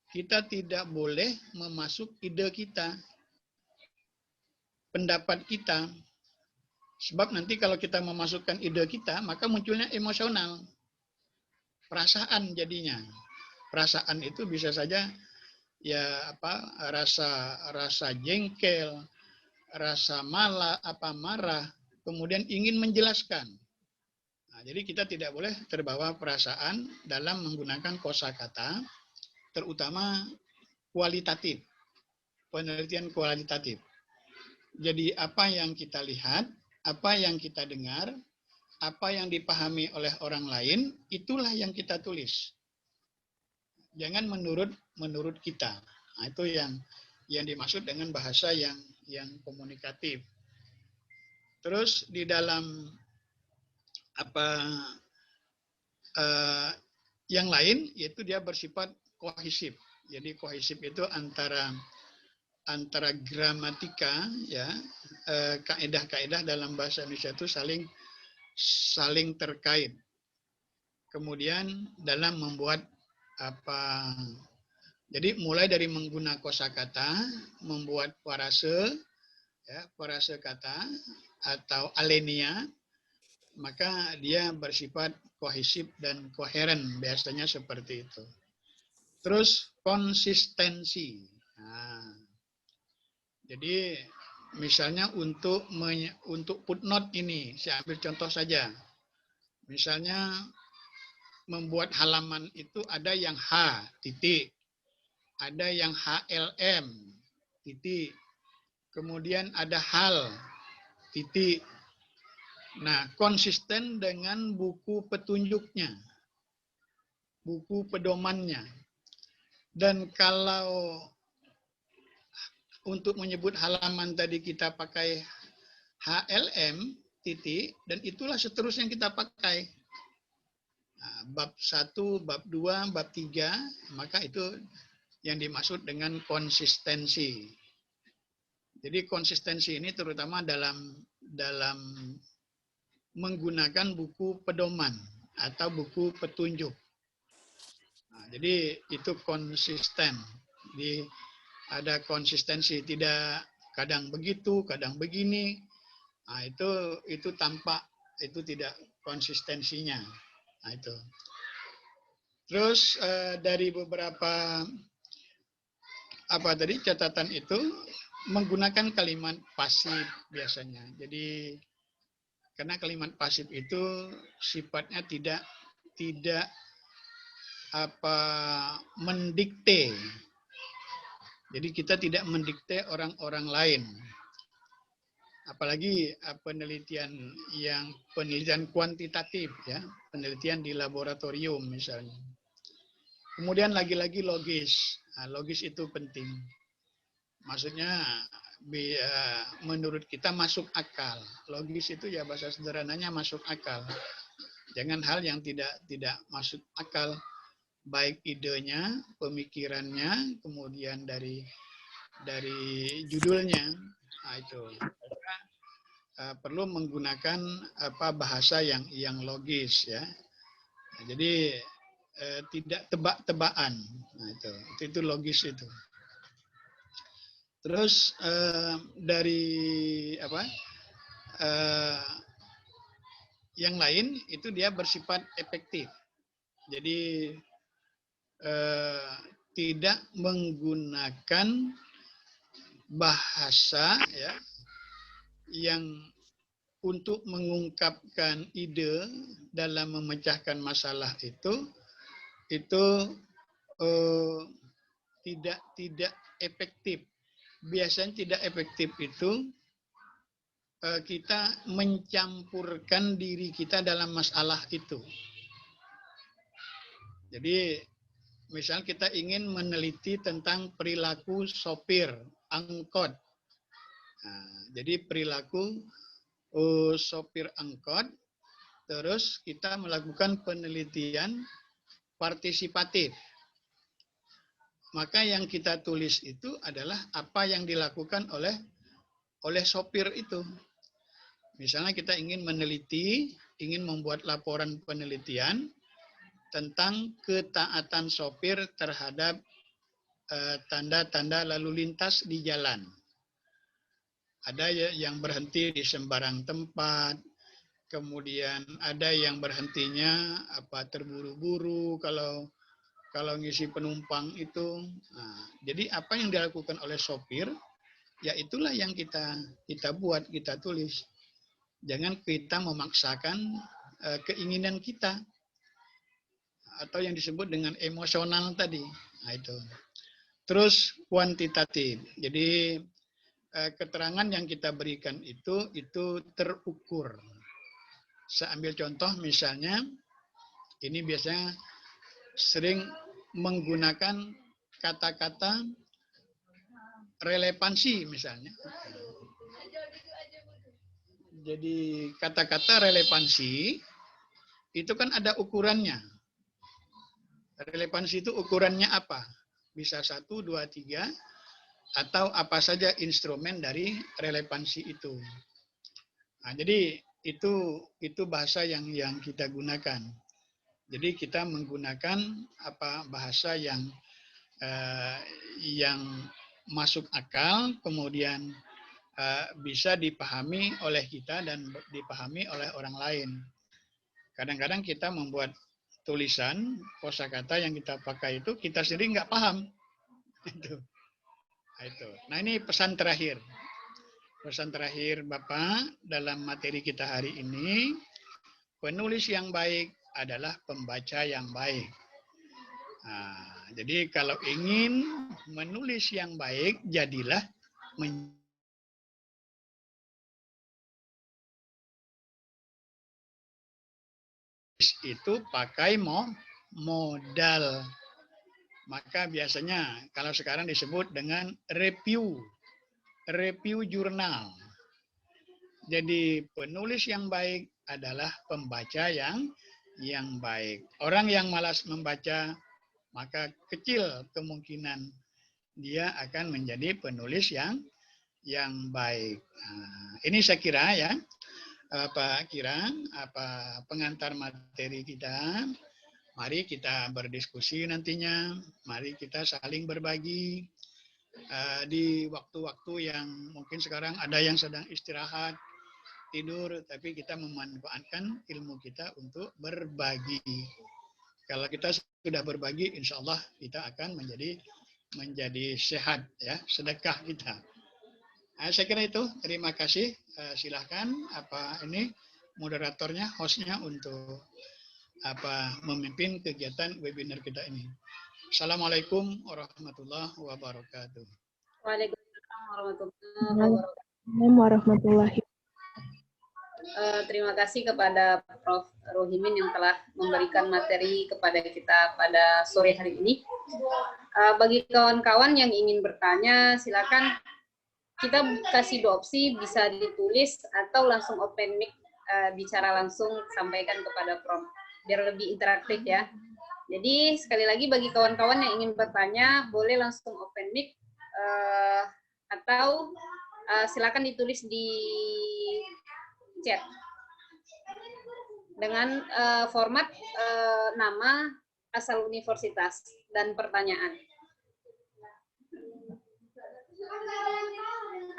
Kita tidak boleh memasuk ide kita, pendapat kita. Sebab nanti kalau kita memasukkan ide kita, maka munculnya emosional. Perasaan jadinya. Perasaan itu bisa saja rasa jengkel, rasa marah, kemudian ingin menjelaskan. Nah, jadi kita tidak boleh terbawa perasaan dalam menggunakan kosakata, terutama kualitatif, penelitian kualitatif. Jadi apa yang kita lihat, apa yang kita dengar, apa yang dipahami oleh orang lain, itulah yang kita tulis. Jangan menurut kita. Nah, itu yang dimaksud dengan bahasa yang komunikatif. Terus di dalam yang lain, yaitu dia bersifat kohesif. Jadi kohesif itu antara gramatika, ya, kaidah-kaidah dalam bahasa Indonesia itu saling terkait. Kemudian dalam membuat jadi mulai dari menggunakan kosakata, membuat parase, ya, parase kata atau alenia, maka dia bersifat kohesif dan koheren, biasanya seperti itu. Terus konsistensi. Nah, jadi misalnya untuk footnote ini, saya ambil contoh saja. Misalnya membuat halaman itu ada yang H, titik. Ada yang HLM, titik. Kemudian ada hal, titik. Nah, konsisten dengan buku petunjuknya, buku pedomannya. Dan kalau untuk menyebut halaman tadi kita pakai HLM, titik, dan itulah seterusnya yang kita pakai. Nah, bab 1, bab 2, bab 3, maka itu yang dimaksud dengan konsistensi. Jadi konsistensi ini terutama dalam menggunakan buku pedoman atau buku petunjuk. Nah, jadi itu konsisten. Jadi ada konsistensi, tidak kadang begitu, kadang begini. Nah, itu tampak itu tidak konsistensinya. Nah, itu. Terus dari beberapa catatan itu menggunakan kalimat pasif biasanya. Jadi karena kalimat pasif itu sifatnya tidak mendikte. Jadi kita tidak mendikte orang-orang lain. Apalagi penelitian kuantitatif, ya, penelitian di laboratorium misalnya. Kemudian lagi-lagi logis. Nah, logis itu penting. Maksudnya menurut kita masuk akal. Logis itu ya bahasa sederhananya masuk akal. Jangan hal yang tidak masuk akal, baik idenya, pemikirannya, kemudian dari judulnya. Nah, itu perlu menggunakan bahasa yang logis ya. Nah, jadi tidak tebak-tebakan. Nah, itu logis itu. Terus dari yang lain itu dia bersifat efektif. Jadi tidak menggunakan bahasa ya yang untuk mengungkapkan ide dalam memecahkan masalah itu tidak efektif. Biasanya tidak efektif itu kita mencampurkan diri kita dalam masalah itu. Jadi misal kita ingin meneliti tentang perilaku sopir angkot. Nah, jadi perilaku sopir angkot, terus kita melakukan penelitian partisipatif. Maka yang kita tulis itu adalah apa yang dilakukan oleh sopir itu. Misalnya kita ingin meneliti, ingin membuat laporan penelitian tentang ketaatan sopir terhadap tanda-tanda lalu lintas di jalan. Ada yang berhenti di sembarang tempat, kemudian ada yang berhentinya terburu-buru kalau ngisi penumpang itu. Nah, jadi apa yang dilakukan oleh sopir, ya itulah yang kita buat, kita tulis. Jangan kita memaksakan keinginan kita atau yang disebut dengan emosional tadi. Nah, itu. Terus kuantitatif. Jadi keterangan yang kita berikan itu terukur. Saya ambil contoh misalnya, ini biasanya sering menggunakan kata-kata relevansi misalnya. Jadi kata-kata relevansi itu kan ada ukurannya. Relevansi itu ukurannya apa? Bisa 1, 2, 3, atau apa saja instrumen dari relevansi itu. Nah, jadi itu bahasa yang kita gunakan. Jadi kita menggunakan bahasa yang masuk akal, kemudian bisa dipahami oleh kita dan dipahami oleh orang lain. Kadang-kadang kita membuat tulisan kosakata yang kita pakai itu kita sendiri nggak paham. Nah, ini pesan terakhir. Pesan terakhir Bapak dalam materi kita hari ini, penulis yang baik adalah pembaca yang baik. Nah, jadi kalau ingin menulis yang baik, jadilah itu pakai modal. Maka biasanya kalau sekarang disebut dengan review jurnal. Jadi penulis yang baik adalah pembaca yang baik. Orang yang malas membaca, maka kecil kemungkinan dia akan menjadi penulis yang baik. Nah, ini saya kira ya, pengantar materi kita. Mari kita berdiskusi nantinya. Mari kita saling berbagi di waktu-waktu yang mungkin sekarang ada yang sedang istirahat, tidur, tapi kita memanfaatkan ilmu kita untuk berbagi. Kalau kita sudah berbagi, insya Allah kita akan menjadi sehat ya, sedekah kita. Nah, saya kira itu. Terima kasih. Silahkan ini moderatornya, hostnya untuk memimpin kegiatan webinar kita ini. Assalamualaikum warahmatullahi wabarakatuh. Waalaikumsalam warahmatullahi wabarakatuh. Warahmatullahi. Terima kasih kepada Prof. Rohimin yang telah memberikan materi kepada kita pada sore hari ini. Bagi kawan-kawan yang ingin bertanya, silakan kita kasih dua opsi, bisa ditulis atau langsung open mic, bicara langsung, sampaikan kepada Prof. Biar lebih interaktif ya. Jadi sekali lagi bagi kawan-kawan yang ingin bertanya, boleh langsung open mic atau silakan ditulis di chat dengan format nama, asal universitas, dan pertanyaan.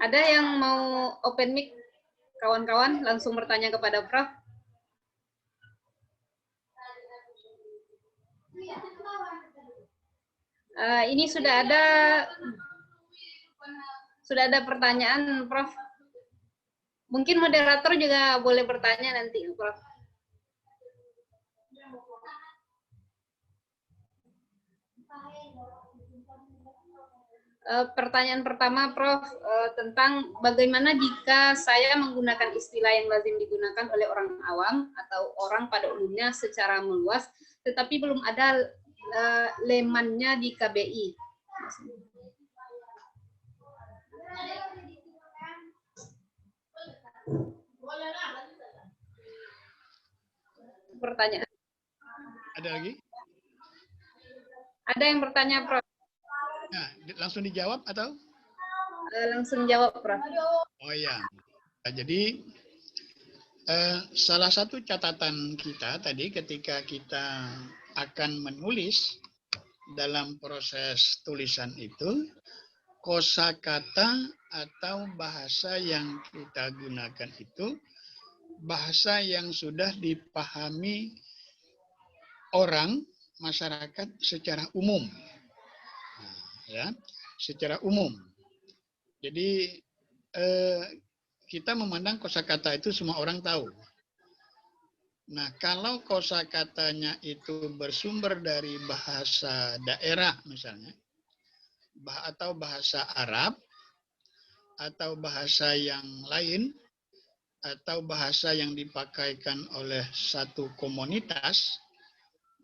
Ada yang mau open mic, kawan-kawan, langsung bertanya kepada Prof? Ini sudah ada pertanyaan, Prof. Mungkin moderator juga boleh bertanya nanti, Prof. Pertanyaan pertama, Prof, tentang bagaimana jika saya menggunakan istilah yang lazim digunakan oleh orang awam atau orang pada umumnya secara meluas, tetapi belum ada lemannya di KBI. Pertanyaan. Ada lagi? Ada yang bertanya, Prof. Nah, langsung dijawab atau? Langsung jawab, Prof. Oh ya. Nah, jadi salah satu catatan kita tadi ketika kita akan menulis dalam proses tulisan itu, kosakata atau bahasa yang kita gunakan itu bahasa yang sudah dipahami orang, masyarakat secara umum. Ya, secara umum. Jadi kita memandang kosakata itu semua orang tahu. Nah, kalau kosakatanya itu bersumber dari bahasa daerah misalnya, atau bahasa Arab, atau bahasa yang lain, atau bahasa yang dipakaikan oleh satu komunitas,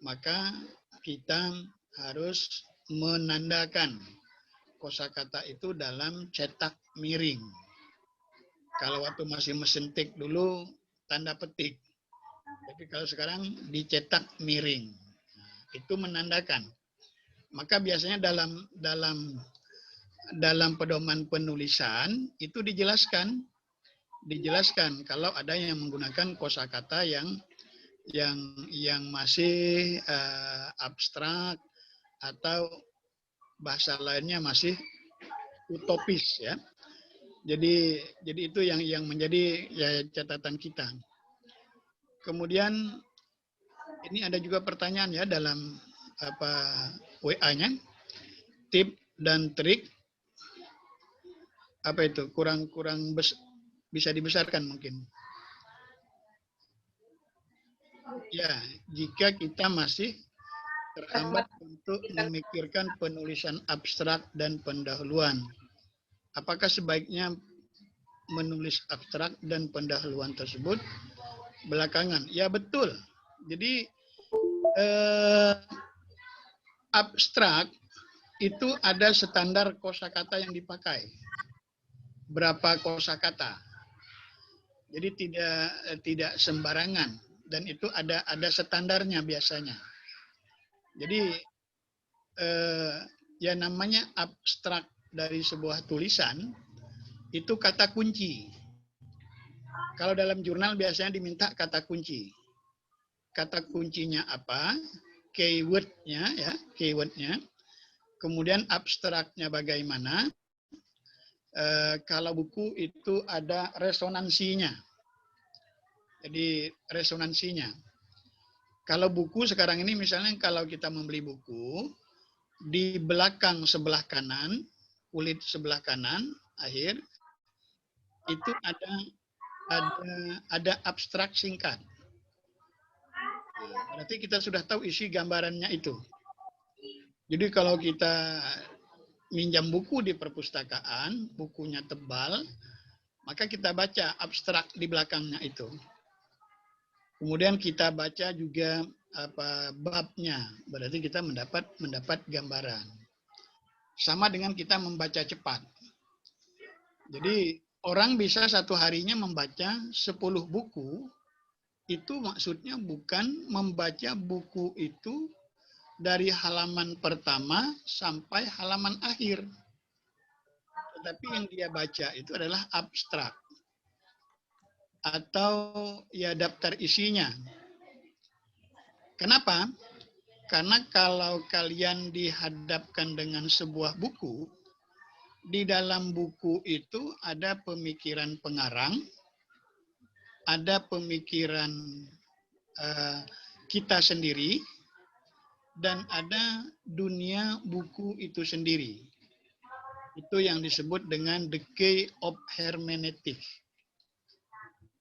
maka kita harus menandakan kosakata itu dalam cetak miring. Kalau waktu masih mesin tik dulu tanda petik, tapi kalau sekarang dicetak miring. Nah, itu menandakan. Maka biasanya dalam pedoman penulisan itu dijelaskan kalau ada yang menggunakan kosakata yang masih abstrak atau bahasa lainnya masih utopis ya. Jadi itu yang menjadi ya, catatan kita. Kemudian ini ada juga pertanyaan ya dalam WA-nya, tip dan trik apa itu kurang bisa dibesarkan mungkin. Ya, jika kita masih terhambat untuk memikirkan penulisan abstrak dan pendahuluan, apakah sebaiknya menulis abstrak dan pendahuluan tersebut belakangan? Ya betul. Jadi abstrak itu ada standar kosakata yang dipakai. Berapa kosakata? Jadi tidak sembarangan dan itu ada standarnya biasanya. Jadi ya namanya abstrak dari sebuah tulisan itu kata kunci. Kalau dalam jurnal biasanya diminta kata kunci. Kata kuncinya apa? Keyword-nya ya, keyword-nya. Kemudian abstraknya bagaimana? Kalau buku itu ada resonansinya. Jadi resonansinya. Kalau buku sekarang ini misalnya kalau kita membeli buku, di belakang sebelah kanan, kulit sebelah kanan, akhir, itu ada abstrak singkat. Nah, berarti kita sudah tahu isi gambarannya itu. Jadi kalau kita minjam buku di perpustakaan, bukunya tebal, maka kita baca abstrak di belakangnya itu. Kemudian kita baca juga babnya, berarti kita mendapat gambaran. Sama dengan kita membaca cepat. Jadi orang bisa satu harinya membaca 10 buku, itu maksudnya bukan membaca buku itu dari halaman pertama sampai halaman akhir. Tetapi yang dia baca itu adalah abstrak atau ya daftar isinya. Kenapa? Karena kalau kalian dihadapkan dengan sebuah buku, di dalam buku itu ada pemikiran pengarang, ada pemikiran kita sendiri, dan ada dunia buku itu sendiri. Itu yang disebut dengan the key of hermeneutic.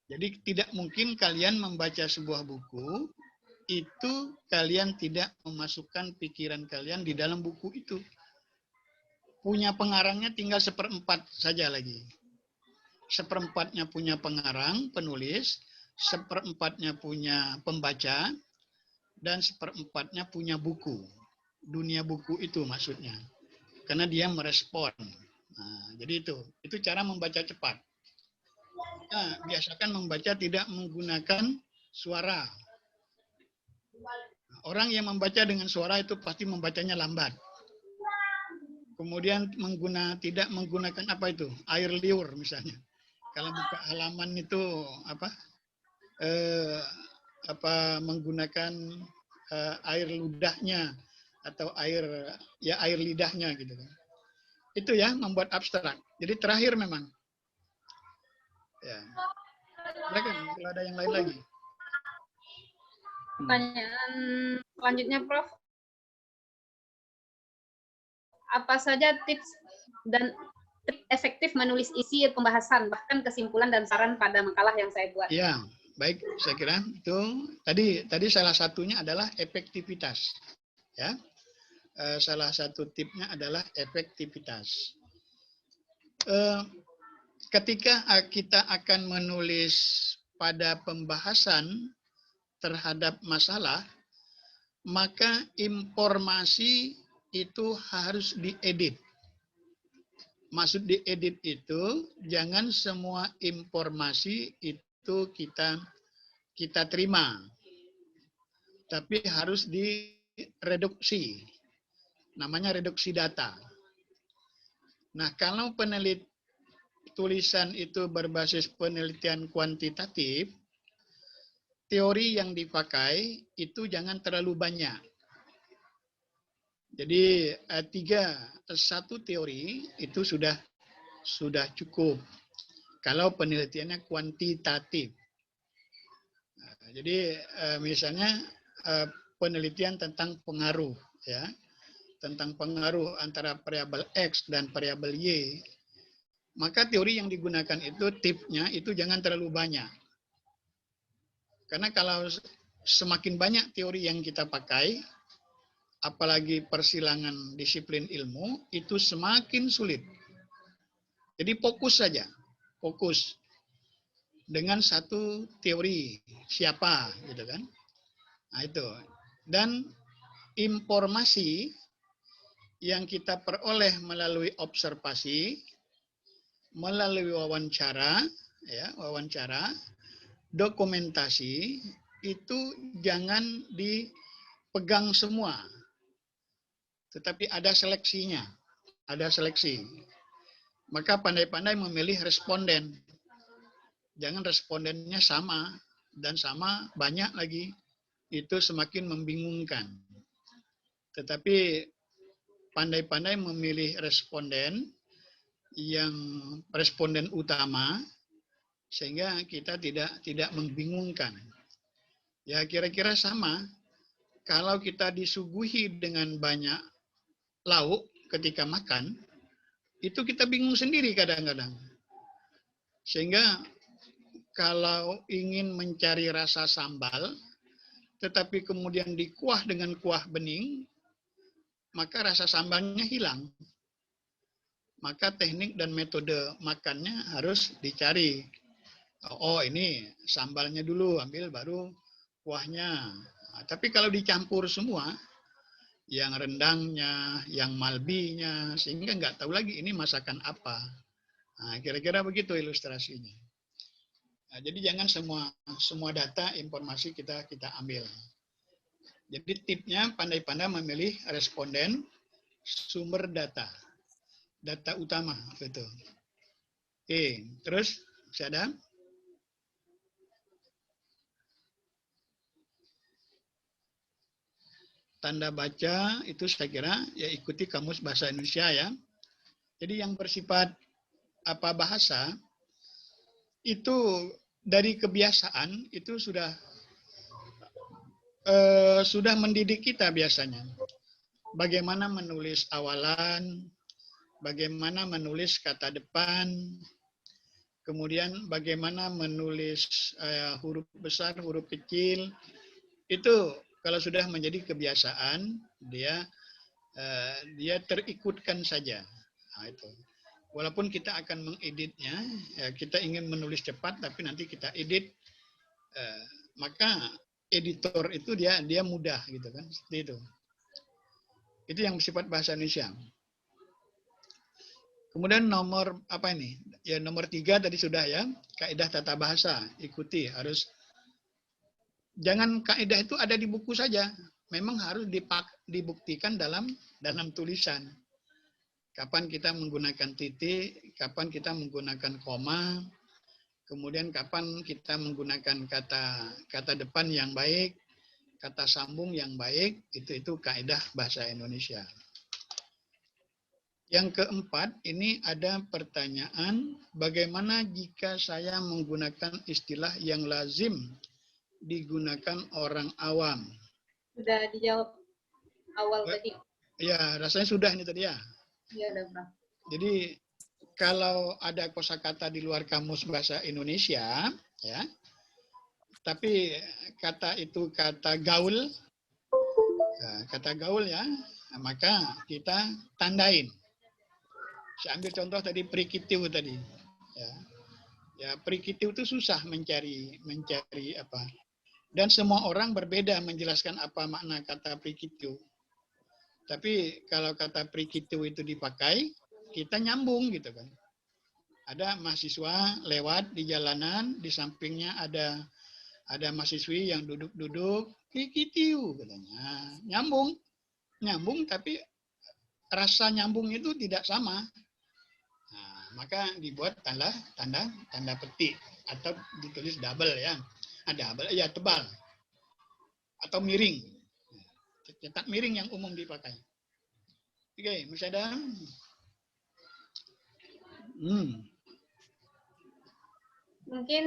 Jadi tidak mungkin kalian membaca sebuah buku, itu kalian tidak memasukkan pikiran kalian di dalam buku itu. Punya pengarangnya tinggal 1/4 saja lagi. 1/4-nya punya pengarang, penulis, 1/4-nya punya pembaca, dan 1/4-nya punya buku. Dunia buku itu maksudnya. Karena dia merespon. Nah, jadi itu cara membaca cepat. Nah, biasakan membaca tidak menggunakan suara. Orang yang membaca dengan suara itu pasti membacanya lambat. Kemudian tidak menggunakan apa itu? Air liur misalnya. Kalau buka halaman itu menggunakan air ludahnya atau air lidahnya gitu kan. Itu ya membuat abstrak. Jadi terakhir memang. Ya. Silakan kalau ada yang lain lagi. Pertanyaan selanjutnya, Prof. Apa saja tips dan trik efektif menulis isi pembahasan, bahkan kesimpulan dan saran pada makalah yang saya buat? Ya, baik. Saya kira itu tadi salah satunya adalah efektivitas. Ya, salah satu tipsnya adalah efektivitas. Ketika kita akan menulis pada pembahasan terhadap masalah, maka informasi itu harus diedit. Maksud diedit itu, jangan semua informasi itu kita terima, tapi harus direduksi. Namanya reduksi data. Nah, kalau tulisan itu berbasis penelitian kuantitatif, teori yang dipakai itu jangan terlalu banyak. Jadi satu teori itu sudah cukup. Kalau penelitiannya kuantitatif. Nah, jadi misalnya penelitian tentang pengaruh, ya, tentang pengaruh antara variabel X dan variabel Y, maka teori yang digunakan itu tipsnya itu jangan terlalu banyak. Karena kalau semakin banyak teori yang kita pakai, apalagi persilangan disiplin ilmu, itu semakin sulit. Jadi fokus saja, fokus dengan satu teori siapa, gitu kan? Nah itu. Dan informasi yang kita peroleh melalui observasi, melalui wawancara, ya, dokumentasi itu jangan dipegang semua. Tetapi ada seleksinya, ada seleksi. Maka pandai-pandai memilih responden. Jangan respondennya sama, dan sama banyak lagi. Itu semakin membingungkan. Tetapi pandai-pandai memilih responden yang responden utama, sehingga kita tidak membingungkan. Ya kira-kira sama, kalau kita disuguhi dengan banyak lauk ketika makan, itu kita bingung sendiri kadang-kadang. Sehingga kalau ingin mencari rasa sambal, tetapi kemudian dikuah dengan kuah bening, maka rasa sambalnya hilang. Maka teknik dan metode makannya harus dicari. Oh ini sambalnya dulu, ambil baru kuahnya. Nah, tapi kalau dicampur semua, yang rendangnya, yang malbinya, sehingga nggak tahu lagi ini masakan apa. Nah, kira-kira begitu ilustrasinya. Nah, jadi jangan semua data, informasi kita ambil. Jadi tipnya pandai-pandai memilih responden, sumber data utama, betul. Oke, terus masih ada? Tanda baca itu saya kira ya ikuti Kamus Bahasa Indonesia ya. Jadi yang bersifat apa bahasa itu dari kebiasaan itu sudah mendidik kita biasanya. Bagaimana menulis awalan, bagaimana menulis kata depan, kemudian bagaimana menulis huruf besar, huruf kecil. Itu kalau sudah menjadi kebiasaan, dia terikutkan saja. Nah, itu. Walaupun kita akan mengeditnya, ya, kita ingin menulis cepat, tapi nanti kita edit, maka editor itu dia mudah gitu kan, seperti itu. Itu yang bersifat bahasa Indonesia. Kemudian nomor apa ini? Ya nomor 3 tadi sudah ya, kaidah tata bahasa. Ikuti, harus jangan kaidah itu ada di buku saja. Memang harus dibuktikan dalam tulisan. Kapan kita menggunakan titik, kapan kita menggunakan koma, kemudian kapan kita menggunakan kata depan yang baik, kata sambung yang baik, itu kaidah bahasa Indonesia. Yang keempat, ini ada pertanyaan, bagaimana jika saya menggunakan istilah yang lazim digunakan orang awam? Sudah dijawab awal tadi. Ya, rasanya sudah ini tadi ya. Iya, udah, Prof. Jadi kalau ada kosakata di luar Kamus Bahasa Indonesia, ya, tapi kata itu kata gaul ya, maka kita tandain. Saya ambil contoh tadi prikitiu tadi, ya prikitiu itu susah mencari apa, dan semua orang berbeda menjelaskan apa makna kata prikitiu. Tapi kalau kata prikitiu itu dipakai, kita nyambung gitu kan. Ada mahasiswa lewat di jalanan, di sampingnya ada mahasiswi yang duduk-duduk, prikitiu katanya. Nyambung tapi rasa nyambung itu tidak sama. Nah, maka dibuat tanda petik atau ditulis double ya. Double ya, tebal atau miring. Cetak miring yang umum dipakai. Oke, masih ada? Mungkin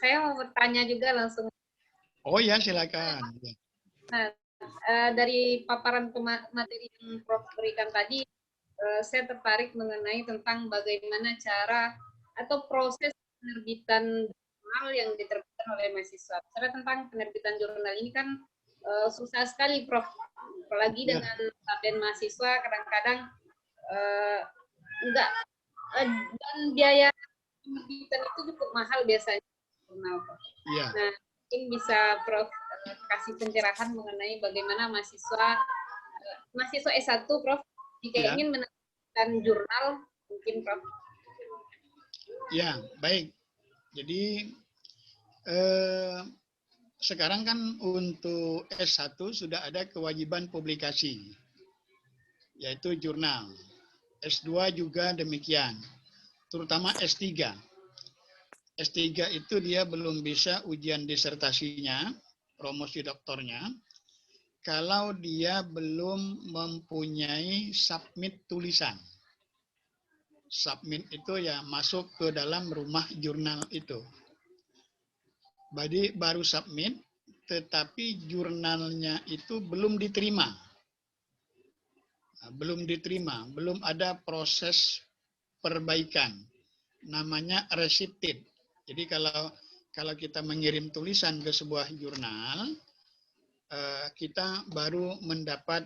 saya mau bertanya juga langsung. Oh ya, silakan. Nah, dari paparan materi yang Prof berikan tadi, saya tertarik mengenai tentang bagaimana cara atau proses penerbitan jurnal yang diterbitkan oleh mahasiswa. Cara tentang penerbitan jurnal ini kan susah sekali, Prof. Apalagi dengan tabel mahasiswa kadang-kadang enggak, dan biaya penerbitan itu cukup mahal biasanya jurnal, Prof. Yeah. Nah, mungkin bisa Prof kasih pencerahan mengenai bagaimana mahasiswa S1, Prof, jika ingin menerbitkan jurnal, mungkin, Prof. Ya, baik. Jadi sekarang kan untuk S1 sudah ada kewajiban publikasi, yaitu jurnal. S2 juga demikian, terutama S3. S3 itu dia belum bisa ujian disertasinya, promosi doktornya, kalau dia belum mempunyai submit tulisan. Submit itu ya masuk ke dalam rumah jurnal itu. Jadi baru submit, tetapi jurnalnya itu belum diterima. Belum ada proses perbaikan. Namanya resipted. Jadi kalau kita mengirim tulisan ke sebuah jurnal, kita baru mendapat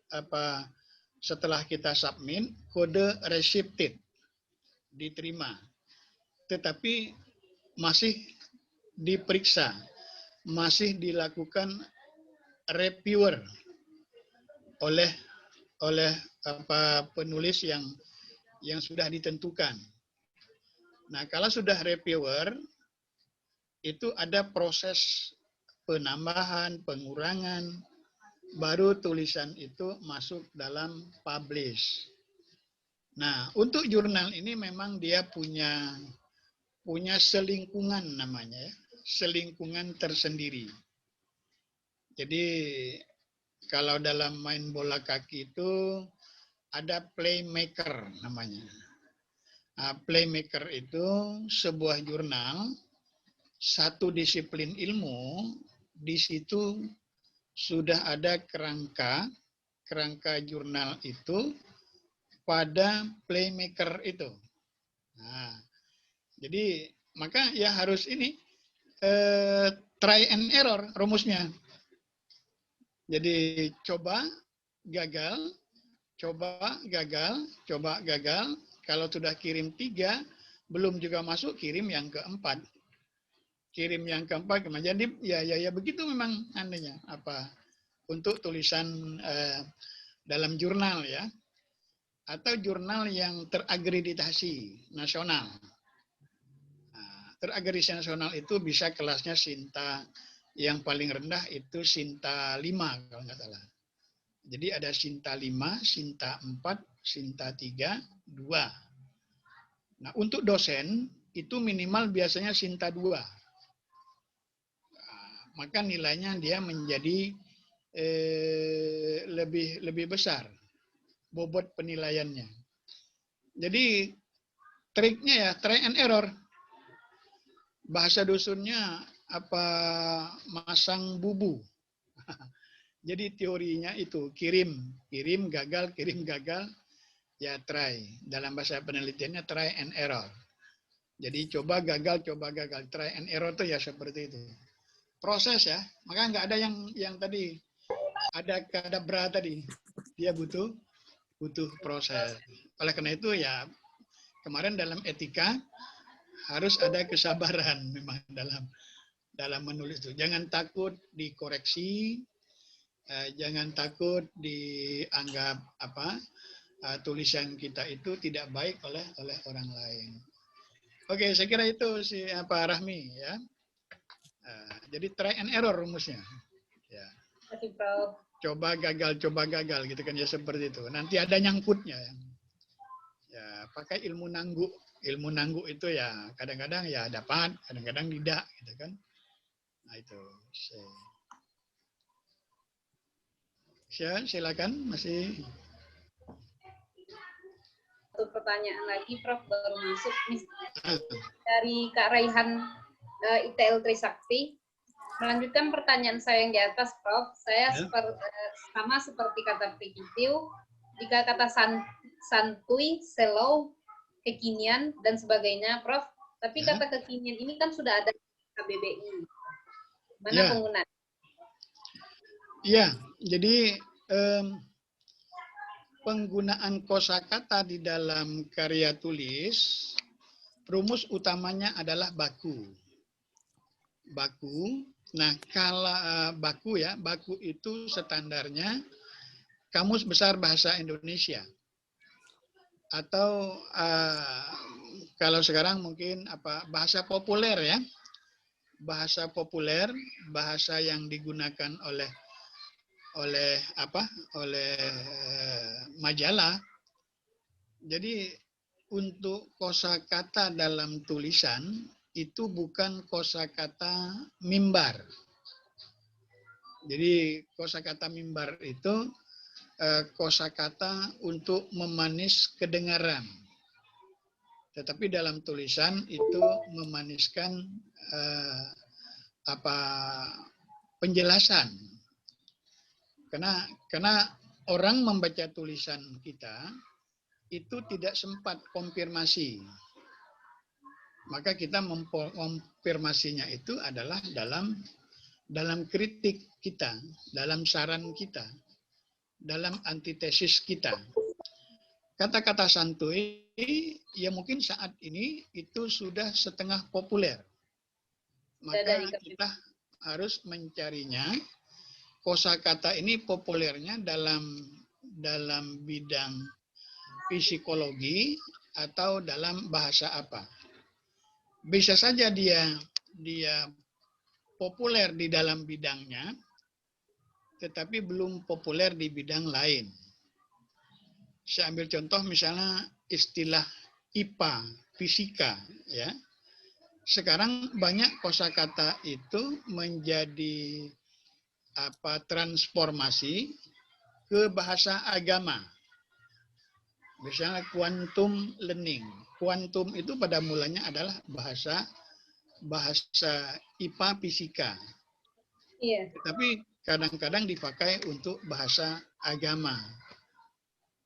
apa setelah kita submit kode resipted, diterima. Tetapi masih diperiksa masih dilakukan reviewer oleh penulis yang sudah ditentukan. Nah, kalau sudah reviewer, itu ada proses penambahan, pengurangan, baru tulisan itu masuk dalam publish. Nah, untuk jurnal ini memang dia punya selingkungan namanya ya, selingkungan tersendiri. Jadi kalau dalam main bola kaki itu ada playmaker namanya. Nah, playmaker itu sebuah jurnal, satu disiplin ilmu, di situ sudah ada kerangka jurnal itu pada playmaker itu. Nah, jadi maka ya harus ini try and error rumusnya. Jadi coba, gagal, coba, gagal, coba, gagal. Kalau sudah kirim 3, belum juga masuk, kirim yang keempat. Kirim yang keempat, jadi ya begitu memang anehnya apa untuk tulisan dalam jurnal ya, atau jurnal yang terakreditasi nasional. Nah, terakreditasi nasional itu bisa kelasnya Sinta, yang paling rendah itu Sinta 5 kalau nggak salah. Jadi ada Sinta 5, Sinta 4, Sinta 3, 2. Nah, untuk dosen itu minimal biasanya Sinta 2. Maka nilainya dia menjadi lebih besar bobot penilaiannya. Jadi triknya ya try and error. Bahasa dusunnya apa, masang bubu. Jadi teorinya itu kirim gagal, ya try. Dalam bahasa penelitiannya try and error. Jadi coba gagal, try and error itu ya seperti itu. Proses ya, maka nggak ada yang tadi ada kadabra tadi, dia butuh proses. Oleh karena itu ya kemarin dalam etika harus ada kesabaran memang dalam menulis itu. Jangan takut dikoreksi, jangan takut dianggap tulisan kita itu tidak baik oleh orang lain. Oke, saya kira itu Pak Rahmi ya. Jadi try and error rumusnya. Ya. Coba gagal gitu kan ya, seperti itu. Nanti ada nyangkutnya. Ya, pakai ilmu nangguk. Ilmu nangguk itu ya kadang-kadang ya dapat, kadang-kadang tidak gitu kan. Nah itu. Silakan masih. Satu pertanyaan lagi Prof baru masuk dari Kak Raihan ITL Trisakti. Melanjutkan pertanyaan saya yang di atas, Prof. Saya sama seperti kata primitif, jika kata santuy, slow, kekinian, dan sebagainya, Prof. Tapi kata kekinian ini kan sudah ada KBBI. Mana penggunaan? Iya, jadi penggunaan kosakata di dalam karya tulis, rumus utamanya adalah baku. Nah, kalau baku itu standarnya Kamus Besar Bahasa Indonesia. Atau kalau sekarang mungkin bahasa populer ya. Bahasa populer, bahasa yang digunakan oleh majalah. Jadi untuk kosakata dalam tulisan itu bukan kosakata mimbar. Jadi kosakata mimbar itu kosakata untuk memanis kedengaran. Tetapi dalam tulisan itu memaniskan penjelasan. Karena orang membaca tulisan kita itu tidak sempat konfirmasi. Maka kita mengkonfirmasinya itu adalah dalam kritik kita, dalam saran kita, dalam antitesis kita. Kata-kata santuy ya mungkin saat ini itu sudah setengah populer. Maka kita harus mencarinya. Kosakata ini populernya dalam bidang psikologi atau dalam bahasa apa. Bisa saja dia populer di dalam bidangnya, tetapi belum populer di bidang lain. Saya ambil contoh misalnya istilah IPA, fisika, ya. Sekarang banyak kosakata itu menjadi transformasi ke bahasa agama. Misalnya quantum learning. Quantum itu pada mulanya adalah bahasa IPA fisika. Iya. Tapi kadang-kadang dipakai untuk bahasa agama.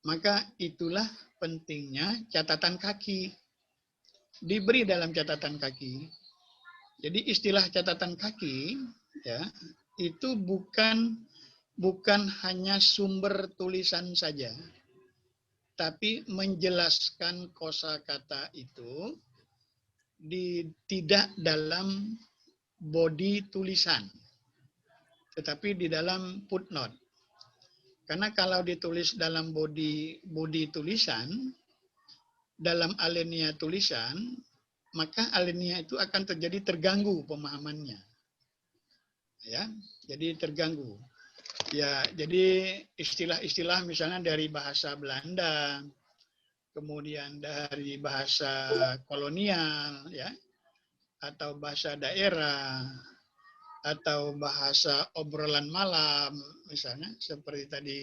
Maka itulah pentingnya catatan kaki. Diberi dalam catatan kaki. Jadi istilah catatan kaki ya, itu bukan hanya sumber tulisan saja, tapi menjelaskan kosakata itu tidak dalam body tulisan, tetapi di dalam footnote. Karena kalau ditulis dalam body tulisan, dalam alinea tulisan, maka alinea itu akan terganggu pemahamannya. Ya, jadi terganggu. Ya, jadi istilah-istilah misalnya dari bahasa Belanda, kemudian dari bahasa kolonial, ya, atau bahasa daerah, atau bahasa obrolan malam, misalnya seperti tadi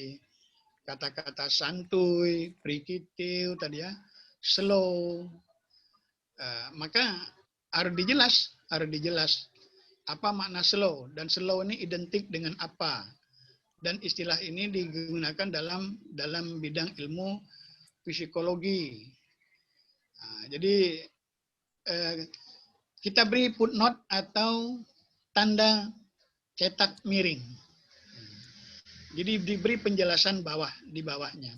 kata-kata santuy, prikitiu tadi ya, slow, maka harus dijelas apa makna slow, dan slow ini identik dengan apa, dan istilah ini digunakan dalam bidang ilmu psikologi. Jadi kita beri footnote atau tanda cetak miring. Jadi diberi penjelasan di bawahnya.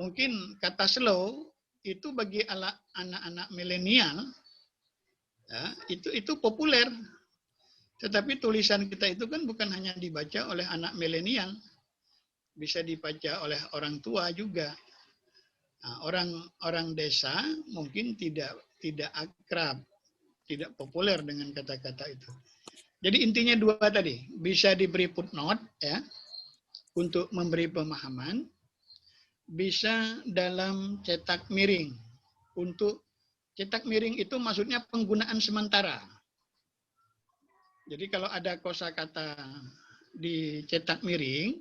Mungkin kata slow itu bagi anak-anak milenial ya, itu populer. Tetapi tulisan kita itu kan bukan hanya dibaca oleh anak milenial, bisa dibaca oleh orang tua juga. Nah, orang desa mungkin tidak akrab, tidak populer dengan kata-kata itu. Jadi intinya dua tadi, bisa diberi footnote ya untuk memberi pemahaman, bisa dalam cetak miring. Untuk cetak miring itu maksudnya penggunaan sementara. Jadi kalau ada kosakata dicetak miring,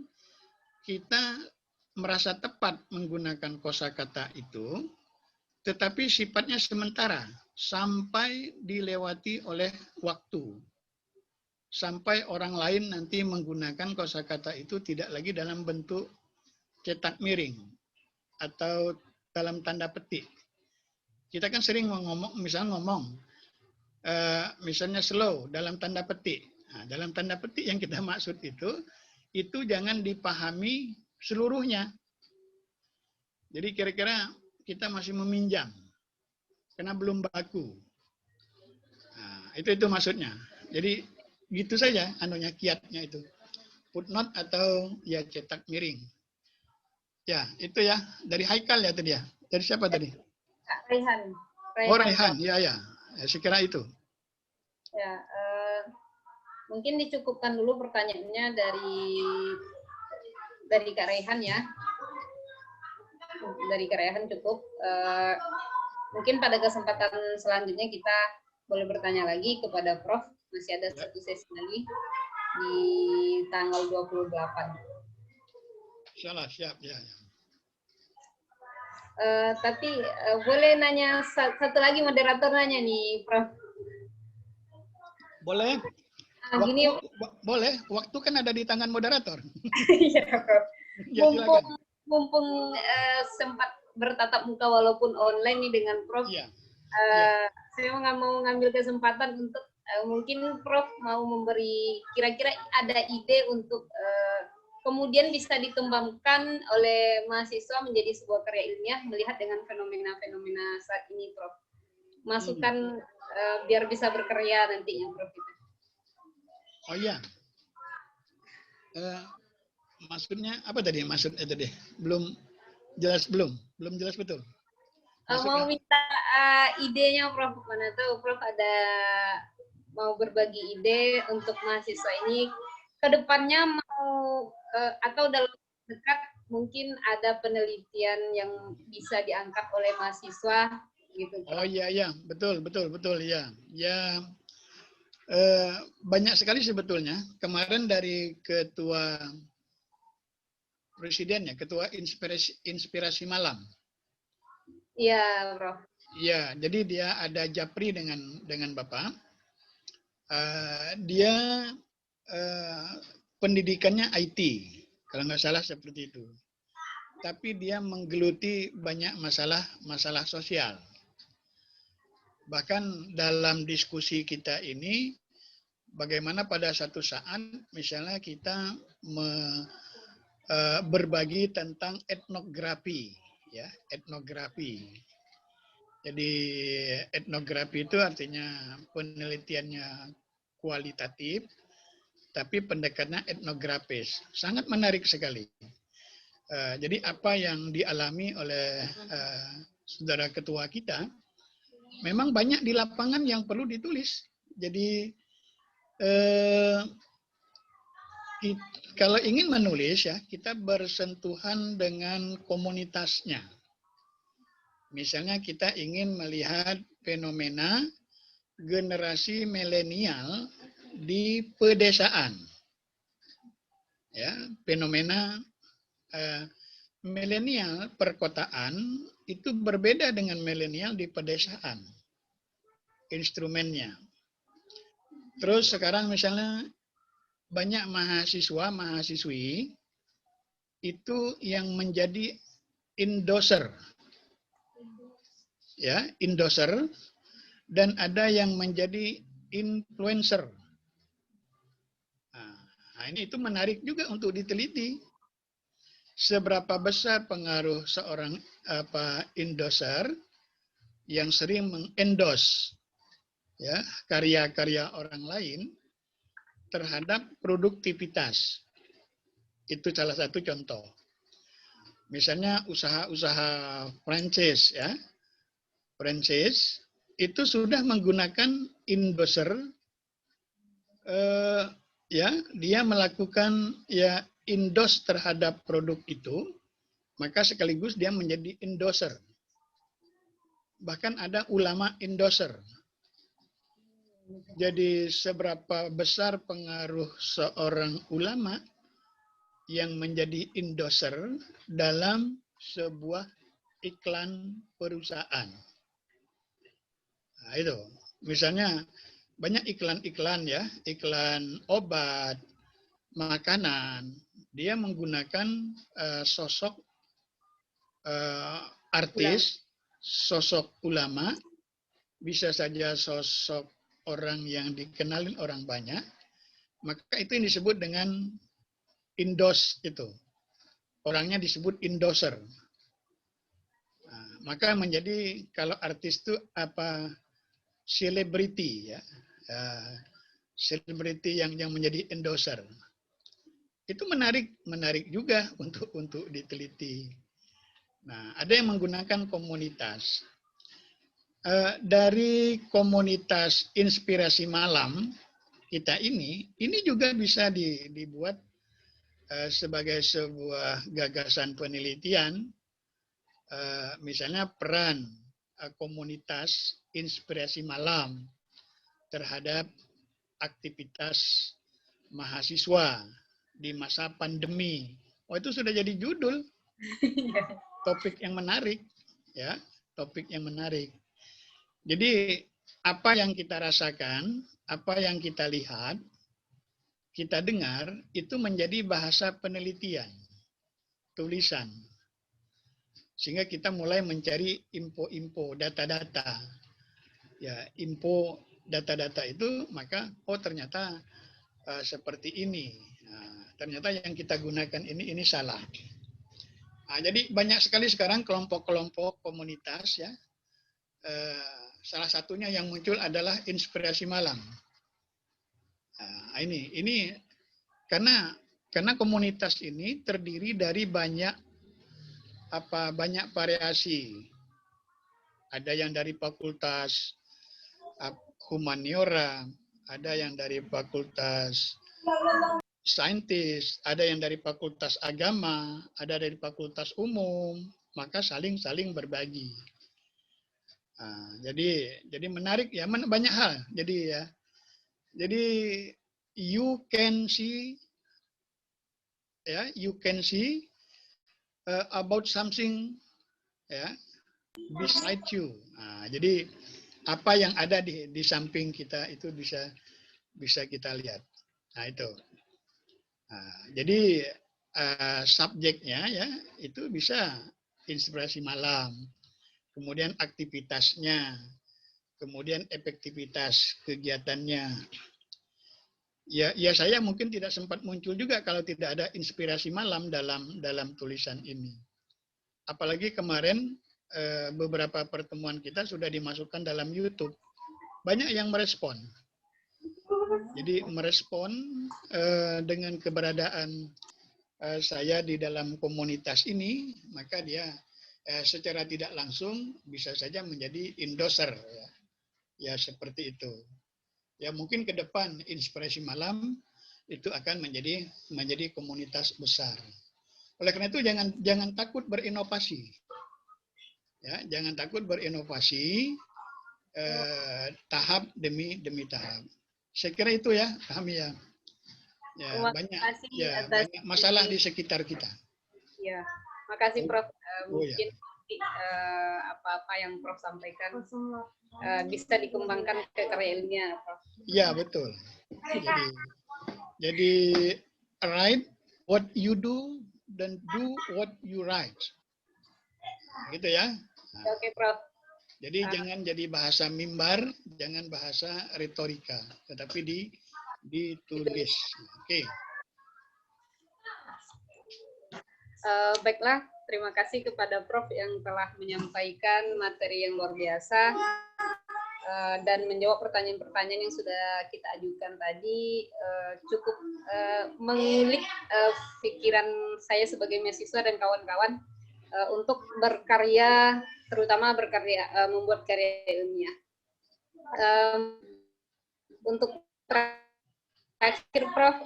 kita merasa tepat menggunakan kosakata itu, tetapi sifatnya sementara sampai dilewati oleh waktu. Sampai orang lain nanti menggunakan kosakata itu tidak lagi dalam bentuk cetak miring atau dalam tanda petik. Kita kan sering misalnya misalnya slow dalam tanda petik. Nah, dalam tanda petik yang kita maksud itu jangan dipahami seluruhnya. Jadi kira-kira kita masih meminjam karena belum baku. Nah, itu maksudnya. Jadi gitu saja kiatnya itu. Footnote atau ya cetak miring. Ya, itu ya dari Haikal ya tadi ya. Dari siapa tadi? Raihan. Oh, Raihan. Ya, saya kira itu. Ya, mungkin dicukupkan dulu pertanyaannya dari Kak Raihan ya. Dari Kak Raihan cukup. Mungkin pada kesempatan selanjutnya kita boleh bertanya lagi kepada Prof. Masih ada satu sesi lagi di tanggal 28. Insyaallah siap ya. Tapi boleh nanya satu lagi, moderator nanya nih, Prof. Boleh? Boleh. Waktu kan ada di tangan moderator. Iya, Prof. Ya, mumpung sempat bertatap muka walaupun online nih dengan Prof. Ya. Saya mau ngambil kesempatan untuk mungkin Prof mau memberi kira-kira ada ide untuk kemudian bisa dikembangkan oleh mahasiswa menjadi sebuah karya ilmiah melihat dengan fenomena-fenomena saat ini, Prof. Masukan biar bisa berkarya nantinya, Prof. Oh iya. Maksudnya apa tadi? Maksud itu deh. Belum jelas belum jelas betul. Mau Maksudnya minta idenya Prof. Mana tahu Prof ada mau berbagi ide untuk mahasiswa ini ke depannya mau atau dalam dekat mungkin ada penelitian yang bisa diangkat oleh mahasiswa gitu Prof. oh iya betul ya. Ya banyak sekali sebetulnya. Kemarin dari ketua presiden ya, ketua inspirasi malam. Iya, Prof. Ya, jadi dia ada japri dengan Bapak. Dia pendidikannya IT, kalau nggak salah seperti itu. Tapi dia menggeluti banyak masalah sosial. Bahkan dalam diskusi kita ini, bagaimana pada satu saat misalnya kita berbagi tentang etnografi, ya etnografi. Jadi etnografi itu artinya penelitiannya kualitatif, tapi pendekatannya etnografis. Sangat menarik sekali. Jadi apa yang dialami oleh saudara ketua kita, memang banyak di lapangan yang perlu ditulis. Jadi kalau ingin menulis ya, kita bersentuhan dengan komunitasnya. Misalnya kita ingin melihat fenomena generasi milenial di pedesaan. Ya, fenomena milenial perkotaan itu berbeda dengan milenial di pedesaan. Instrumennya. Terus sekarang misalnya banyak mahasiswa-mahasiswi itu yang menjadi endorser. Ya, endorser, dan ada yang menjadi influencer. Nah, ini itu menarik juga untuk diteliti. Seberapa besar pengaruh seorang endorser yang sering mengendorse ya karya-karya orang lain terhadap produktivitas. Itu salah satu contoh. Misalnya usaha-usaha Prancis ya. Prancis itu sudah menggunakan endorser ya, dia melakukan ya endorse terhadap produk itu, maka sekaligus dia menjadi endorser. Bahkan ada ulama endorser. Jadi seberapa besar pengaruh seorang ulama yang menjadi endorser dalam sebuah iklan perusahaan. Nah, itu. Misalnya banyak iklan-iklan ya, iklan obat, makanan. Dia menggunakan sosok artis, sosok ulama, bisa saja sosok orang yang dikenalin orang banyak, maka itu yang disebut dengan endorse itu. Orangnya disebut endorser. Nah, maka menjadi kalau artis itu apa selebriti ya. Selebriti yang menjadi endorser. Itu menarik juga untuk diteliti. Nah, ada yang menggunakan komunitas. Dari komunitas inspirasi malam kita ini juga bisa dibuat sebagai sebuah gagasan penelitian. Misalnya peran komunitas inspirasi malam terhadap aktivitas mahasiswa di masa pandemi. Oh, itu sudah jadi judul. Topik yang menarik, ya, topik yang menarik. Jadi apa yang kita rasakan, apa yang kita lihat, kita dengar, itu menjadi bahasa penelitian, tulisan. Sehingga kita mulai mencari info-info, data-data. Ya, info data-data itu, maka oh ternyata seperti ini. Nah, ternyata yang kita gunakan ini salah. Nah, jadi banyak sekali sekarang kelompok-kelompok komunitas ya. Salah satunya yang muncul adalah inspirasi malam. Nah, ini karena komunitas ini terdiri dari banyak variasi. Ada yang dari fakultas humaniora, ada yang dari fakultas saintis, ada yang dari fakultas agama, ada dari fakultas umum, maka saling berbagi. Nah, jadi menarik ya, banyak hal. Jadi you can see about something beside you. Nah, jadi apa yang ada di samping kita itu bisa kita lihat. Nah, itu. Nah, jadi subjeknya ya itu bisa inspirasi malam, kemudian aktivitasnya, kemudian efektivitas kegiatannya. Ya saya mungkin tidak sempat muncul juga kalau tidak ada inspirasi malam dalam tulisan ini. Apalagi kemarin beberapa pertemuan kita sudah dimasukkan dalam YouTube. Banyak yang merespon. Jadi merespon dengan keberadaan saya di dalam komunitas ini, maka dia secara tidak langsung bisa saja menjadi endorser ya seperti itu. Ya mungkin ke depan inspirasi malam itu akan menjadi komunitas besar. Oleh karena itu jangan takut berinovasi. Ya, jangan takut berinovasi tahap demi tahap. Saya kira itu ya, Kami ya. Ya, banyak masalah di sekitar kita. Ya, makasih Prof. Mungkin apa-apa yang Prof sampaikan bisa dikembangkan ke karya ilmiah, Prof. Ya, betul. Jadi write what you do dan do what you write. Gitu ya. Nah, Oke, Prof. Jadi jangan jadi bahasa mimbar, jangan bahasa retorika, tetapi ditulis. Oke. Baiklah, terima kasih kepada Prof yang telah menyampaikan materi yang luar biasa dan menjawab pertanyaan-pertanyaan yang sudah kita ajukan tadi. Cukup mengulik pikiran saya sebagai mahasiswa dan kawan-kawan untuk berkarya, terutama membuat karya ilmiah. Untuk terakhir, Prof,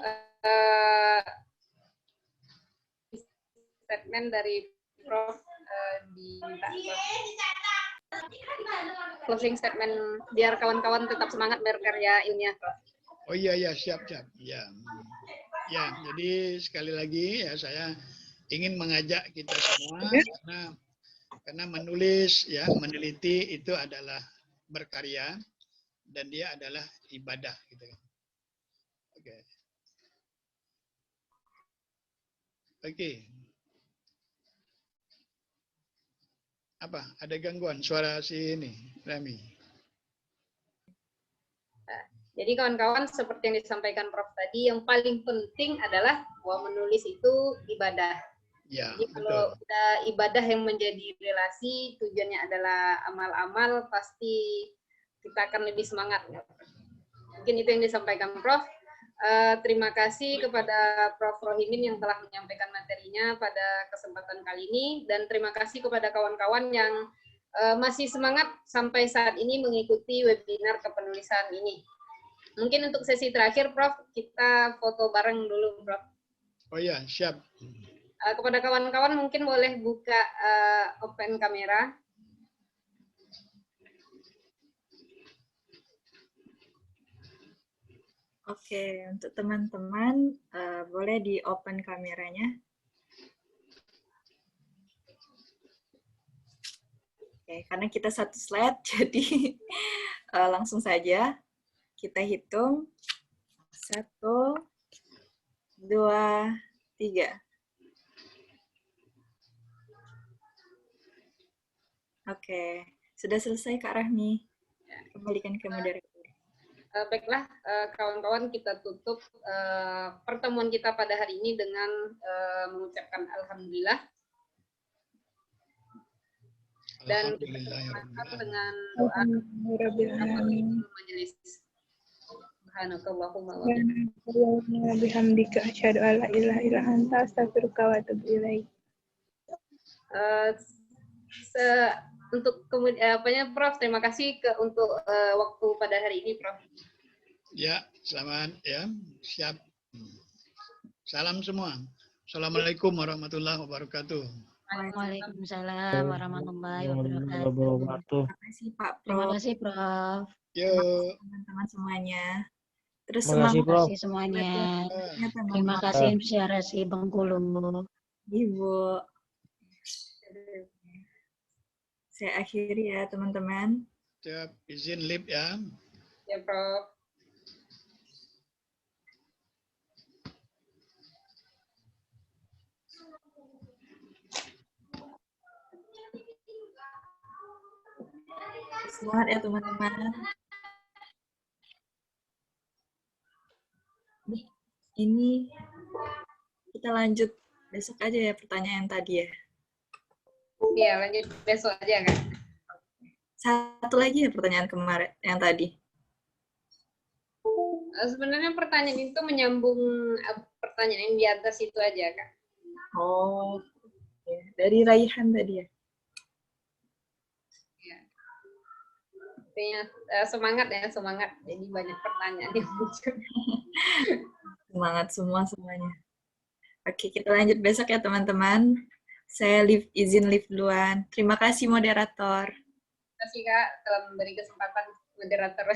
statement dari Prof diminta closing statement biar kawan-kawan tetap semangat berkarya ilmiah, Prof. Oh iya siap. Ya, jadi sekali lagi ya saya ingin mengajak kita semua karena menulis ya, meneliti itu adalah berkarya dan dia adalah ibadah gitu. Oke. Apa? Ada gangguan suara si ini, Rami? Jadi kawan-kawan seperti yang disampaikan Prof tadi, yang paling penting adalah bahwa menulis itu ibadah. Ya, jadi kalau ada ibadah yang menjadi relasi, tujuannya adalah amal-amal, pasti kita akan lebih semangat. Mungkin itu yang disampaikan Prof. Terima kasih kepada Prof. Rohimin yang telah menyampaikan materinya pada kesempatan kali ini, dan terima kasih kepada kawan-kawan yang masih semangat sampai saat ini mengikuti webinar kepenulisan ini. Mungkin untuk sesi terakhir, Prof, kita foto bareng dulu, Prof. Oh iya, siap. Kepada kawan-kawan mungkin boleh buka open kamera. Oke, untuk teman-teman boleh di open kameranya. Oke, karena kita satu slide, jadi langsung saja kita hitung. 1, 2, 3. Oke, sudah selesai Kak Rahmi. Kembalikan ke moderator. Baiklah, kawan-kawan, kita tutup pertemuan kita pada hari ini dengan mengucapkan alhamdulillah dan dengan doa majelis. Subhanakallahumma wa Allahumma bihamdika asyhadu an la ilaha illa anta astaghfiruka wa atubu ilaik. Untuk kemudian Prof, terima kasih untuk waktu pada hari ini, Prof. Ya, selamat ya. Siap. Salam semua. Assalamualaikum warahmatullahi wabarakatuh. Waalaikumsalam warahmatullahi wabarakatuh. Terima kasih Pak Terima Prof. kasih, Prof. Yuk. Teman-teman semuanya. Terus Terima semangat kasih semuanya. ya, teman-teman. Terima kasih MCRC Bengkulu. Ibu. Saya akhiri ya teman-teman. Siap. Izin live ya. Ya, Prof. Semangat ya teman-teman. Nih, ini kita lanjut besok aja ya pertanyaan tadi ya. Iya, lanjut besok aja, Kak. Satu lagi ya pertanyaan kemarin yang tadi. Sebenarnya pertanyaan itu menyambung pertanyaan yang di atas itu aja, Kak. Oh, ya. Dari Raihan tadi ya. Artinya semangat ya, semangat. Jadi banyak pertanyaan yang muncul. Semangat semuanya. Oke, kita lanjut besok ya teman-teman. Saya izin live duluan. Terima kasih moderator. Terima kasih, Kak, telah memberi kesempatan moderator.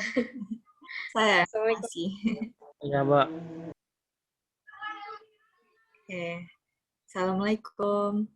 Saya Assalamualaikum. kasih. Ya, Mbak. Oke. Assalamualaikum.